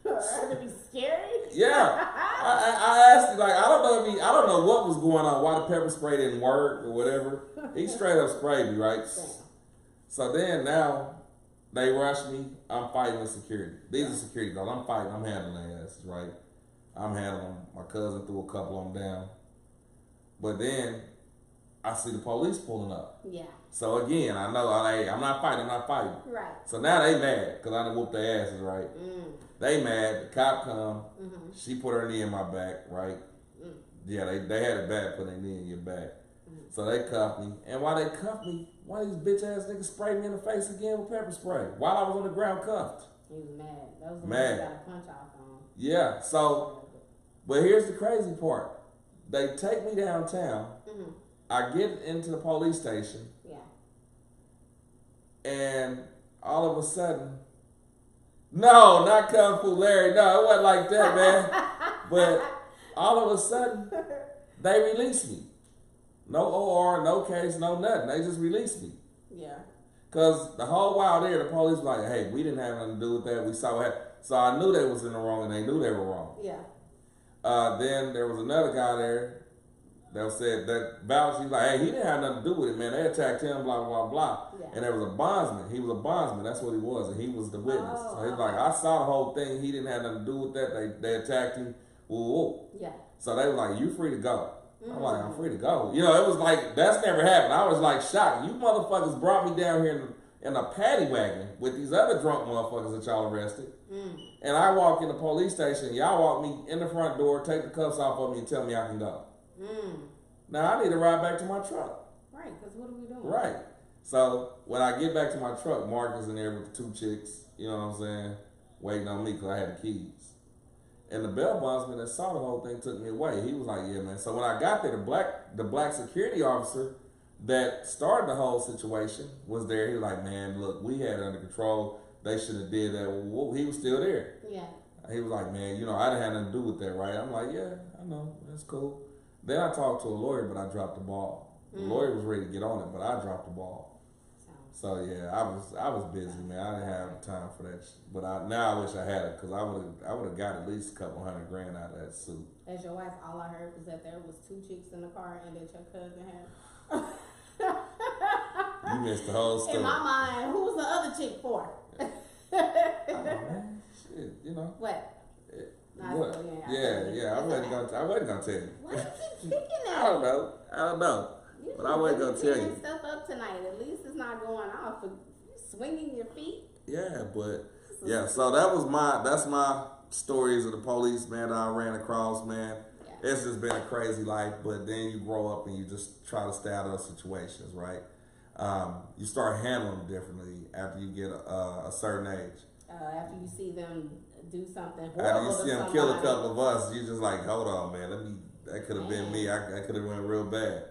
That'd be scary.
Yeah. I asked him, like, I don't know what was going on, why the pepper spray didn't work or whatever. He straight up sprayed me, right?
Damn.
So then now they rush me. I'm fighting with security. These are security guards. I'm fighting. I'm handling their asses, right? I'm handling them. My cousin threw a couple of them down. But then I see the police pulling up.
Yeah.
So again, I know I'm not fighting.
Right.
So now they mad because I done whooped their asses, right? They mad. The cop come. She put her knee in my back, right? Yeah, they had it bad putting their knee in your back. So they cuffed me. And while they cuffed me, one of these bitch ass niggas sprayed me in the face again with pepper spray while I was on the ground cuffed.
He was mad. That was the
mad.
one you got a punch off on.
Yeah, so, but here's the crazy part. They take me downtown. I get into the police station.
Yeah.
And all of a sudden, no, not Kung Fu Larry. No, it wasn't like that, man. But all of a sudden, they released me. No OR, no case, no nothing. They just released me.
Yeah.
Because the whole while there, the police was like, "Hey, we didn't have nothing to do with that. We saw what happened." So I knew they was in the wrong, and they knew they were wrong.
Yeah.
Then there was another guy there that said that vouched. He's like, "Hey, he didn't have nothing to do with it, man. They attacked him, blah, blah, blah."
Yeah.
And there was a bondsman. He was a bondsman. That's what he was, and he was the witness.
Oh,
so he's like, "I saw the whole thing. He didn't have nothing to do with that. They attacked him. Woo, woo."
Yeah.
So they were like, "You free to go." I'm like, "I'm free to go." You know, it was like, that's never happened. I was like shocked. You motherfuckers brought me down here in a paddy wagon with these other drunk motherfuckers that y'all arrested. And I walk in the police station. Y'all walk me in the front door, take the cuffs off of me, and tell me I can go. Now I need to ride back to my truck.
Right, because what are we doing?
Right. So when I get back to my truck, Mark is in there with the 2 chicks, you know what I'm saying, waiting on me because I had the keys. And the bail bondsman that saw the whole thing took me away. He was like, "Yeah, man." So when I got there, the black security officer that started the whole situation was there. He was like, "Man, look, we had it under control. They should have did that." Well, he was still there.
Yeah.
He was like, "Man, you know, I didn't have nothing to do with that, right?" I'm like, "Yeah, I know. That's cool." Then I talked to a lawyer, but I dropped the ball. The lawyer was ready to get on it, but I dropped the ball. So yeah, I was busy, man. I didn't have time for that. But now I wish I had it because I would have got at least a couple $100,000 out of that suit.
As your wife, all I heard was that there was 2 chicks in the car and that your cousin had.
You missed the whole story.
In my mind, who was the other chick for?
Oh man, shit, you know.
What?
What? Yeah. I wasn't gonna tell you.
Why you keep kicking that?
I don't know. But I wasn't gonna tell you.
Stuff up tonight. At least it's not going off. You swinging your feet.
Yeah, but yeah. So that's my stories of the police, man, that I ran across, man. Yeah. It's just been a crazy life. But then you grow up and you just try to stay out of those situations, right? You start handling them differently after you get a certain age.
After you see them do something horrible.
After you see them kill a couple of us, you just like, hold on, man. That could have been me. I could have went real bad.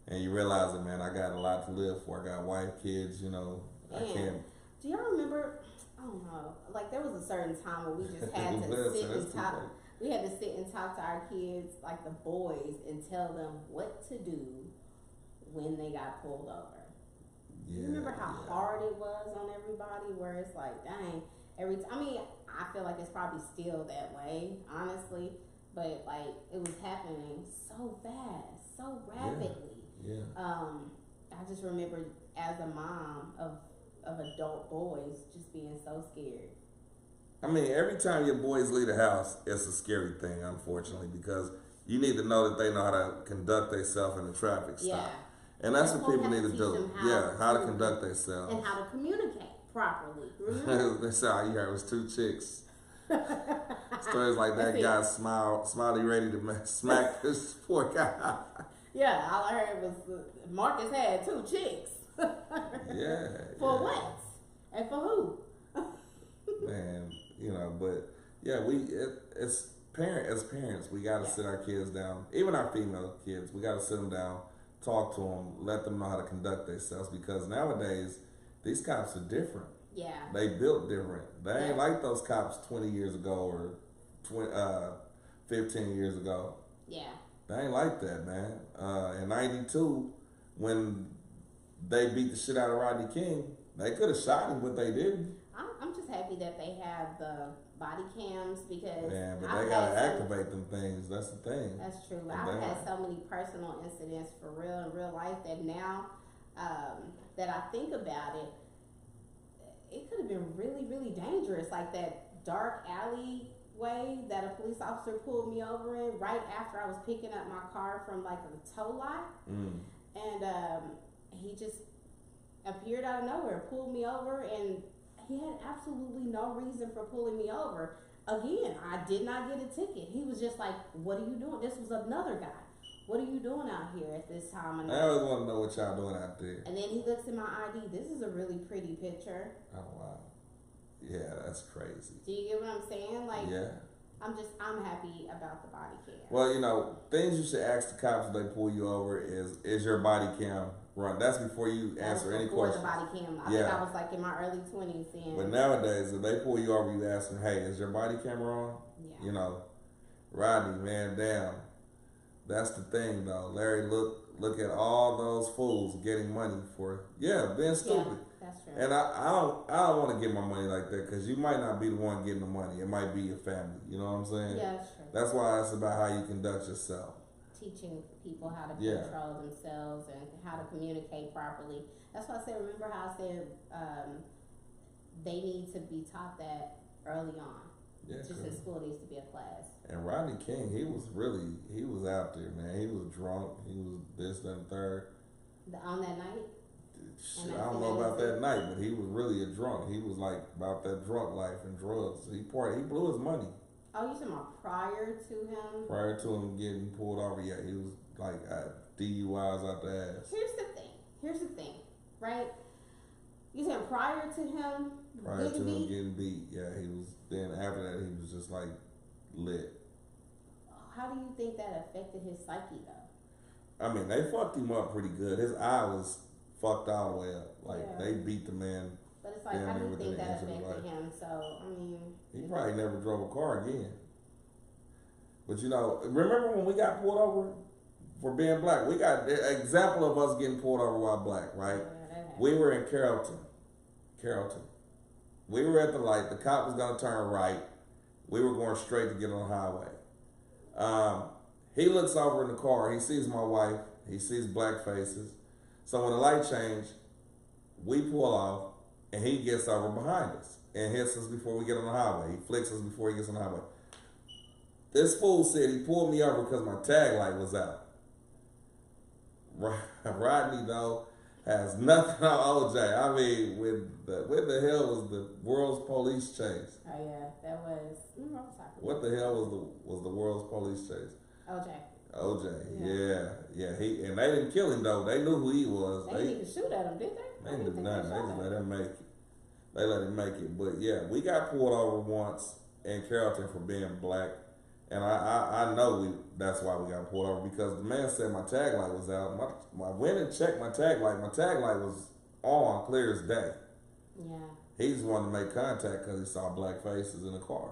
And you realize it, man. I got a lot to live for. I got wife, kids, you know. I can't.
Do y'all remember? don't know. Like there was a certain time where we just had to sit and talk. We had to sit and talk to our kids, like the boys, and tell them what to do when they got pulled over. Yeah, you remember how hard it was on everybody? Where it's like, dang, I mean, I feel like it's probably still that way, honestly. But like it was happening so fast, so rapidly.
Yeah.
I just remember as a mom of adult boys just being so scared.
I mean, every time your boys leave the house, it's a scary thing, unfortunately, because you need to know that they know how to conduct themselves in the traffic stop. Yeah. And that's what people need to do. How to conduct themselves.
And how to communicate properly.
That's all you heard was two chicks. Stories like that guy smiley ready to smack this poor guy.
Yeah, all I heard was Marcus had two chicks.
Yeah.
For what? And for who?
Man, but yeah, as parents, we got to sit our kids down. Even our female kids, we got to sit them down, talk to them, let them know how to conduct themselves. Because nowadays, these cops are different.
Yeah.
They built different. They ain't like those cops 20 years ago or 15 years ago.
Yeah.
They ain't like that, man. In 92, when they beat the shit out of Rodney King, they could have shot him, but they didn't.
I'm just happy that they have the body cams because...
Man, but they got to activate them things. That's the thing.
That's true. I've had so many personal incidents for real in real life that now that I think about it, it could have been really, really dangerous. Like that dark alleyway that a police officer pulled me over in right after I was picking up my car from like a tow lot. And he just appeared out of nowhere, pulled me over, and he had absolutely no reason for pulling me over. Again, I did not get a ticket. He was just like, what are you doing? This was another guy. What are you doing out here at this time of night?
I always want to know what y'all doing out there.
And then he looks at my ID. This is a really pretty picture.
Oh, wow. Yeah, that's crazy.
Do you get what I'm saying? Like,
yeah.
I'm happy about the body cam.
Well, things you should ask the cops if they pull you over is your body cam run? That's before you answer any questions.
The body cam. I think I was like in my early 20s then.
But nowadays, if they pull you over, you ask them, hey, is your body camera on? Yeah. Rodney, man, damn. That's the thing, though. Larry, look at all those fools getting money for, being stupid.
Yeah, that's true.
And I don't want to get my money like that because you might not be the one getting the money. It might be your family. You know what I'm saying?
Yeah, that's true.
That's why it's about how you conduct yourself.
Teaching people how to control themselves and how to communicate properly. That's why I said, remember how I said they need to be taught that early on. Yeah, just in school needs to be a class.
And Rodney King, he was out there, man. He was drunk. He was this, that, and third.
On that night?
Shit, I don't know about that night, but he was really a drunk. He was like about that drunk life and drugs. He blew his money.
Oh, you talking about prior to him?
Prior to him getting pulled over, he was like DUIs out the ass.
Here's the thing, right? You said prior to him
getting beat, yeah, he was. Then after that, he was just like lit.
How do you think that affected his psyche, though?
I mean, they fucked him up pretty good. His eye was fucked all the way up. Like they beat the man.
But it's like, how do you think that affected him? So, I mean,
he probably never drove a car again. But remember when we got pulled over for being black? We got an example of us getting pulled over while black, right? Yeah, we were in Carrollton. We were at the light. The cop was going to turn right. We were going straight to get on the highway. He looks over in the car. He sees my wife. He sees black faces. So when the light changed, we pull off, and he gets over behind us and hits us before we get on the highway. He flicks us before he gets on the highway. This fool said he pulled me over because my tag light was out. Rodney, though, has nothing on OJ. I mean, what the hell was the world's police chase?
Oh yeah, that was.
What the hell was the world's police chase? OJ, yeah. He and they didn't kill him though. They knew who he was.
They didn't even shoot at him, did they?
They didn't do nothing. They just let him make it. They let him make it. But yeah, we got pulled over once in Carrollton for being black. And I know that's why we got pulled over, because the man said my tag light was out. I went and checked my tag light. My tag light was on, clear as day.
Yeah.
He just wanted to make contact because he saw black faces in the car.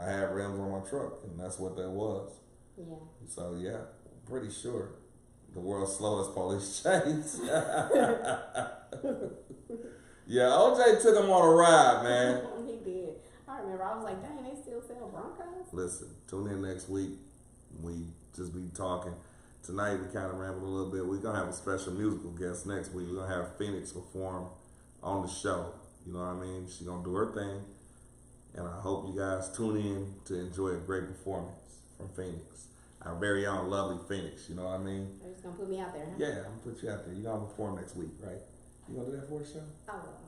I had rims on my truck, and that's what that was.
Yeah.
So yeah, pretty sure the world's slowest police chase. Yeah, OJ took him on a ride, man.
He did. I remember. I was like, dang, they still sell Broncos.
Listen, tune in next week. We just be talking. Tonight we kind of rambled a little bit. We're gonna have a special musical guest next week. We're gonna have Phoenix perform on the show. You know what I mean? She's gonna do her thing. And I hope you guys tune in to enjoy a great performance from Phoenix. Our very own lovely Phoenix, you know what I mean?
They're just gonna put me out there, huh?
Yeah, I'm gonna put you out there. You're gonna perform next week, right? You gonna do that for the show?
I will.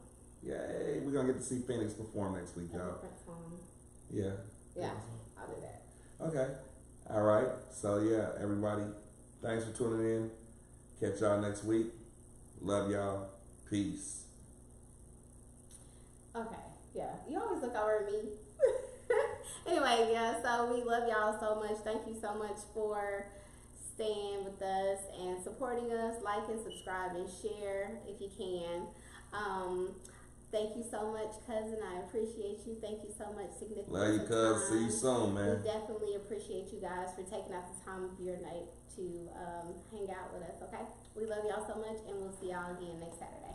Yay, we're gonna get to see Phoenix perform next week, y'all. Yeah.
Yeah, I'll do that.
Okay. All right. So yeah, everybody, thanks for tuning in. Catch y'all next week. Love y'all. Peace.
Okay. Yeah. You always look over at me. Anyway, yeah, so we love y'all so much. Thank you so much for staying with us and supporting us. Like and subscribe and share if you can. Thank you so much, cousin. I appreciate you. Thank you so much, significant.
Love you, cuz. See you soon, man.
We definitely appreciate you guys for taking out the time of your night to hang out with us, okay? We love y'all so much, and we'll see y'all again next Saturday.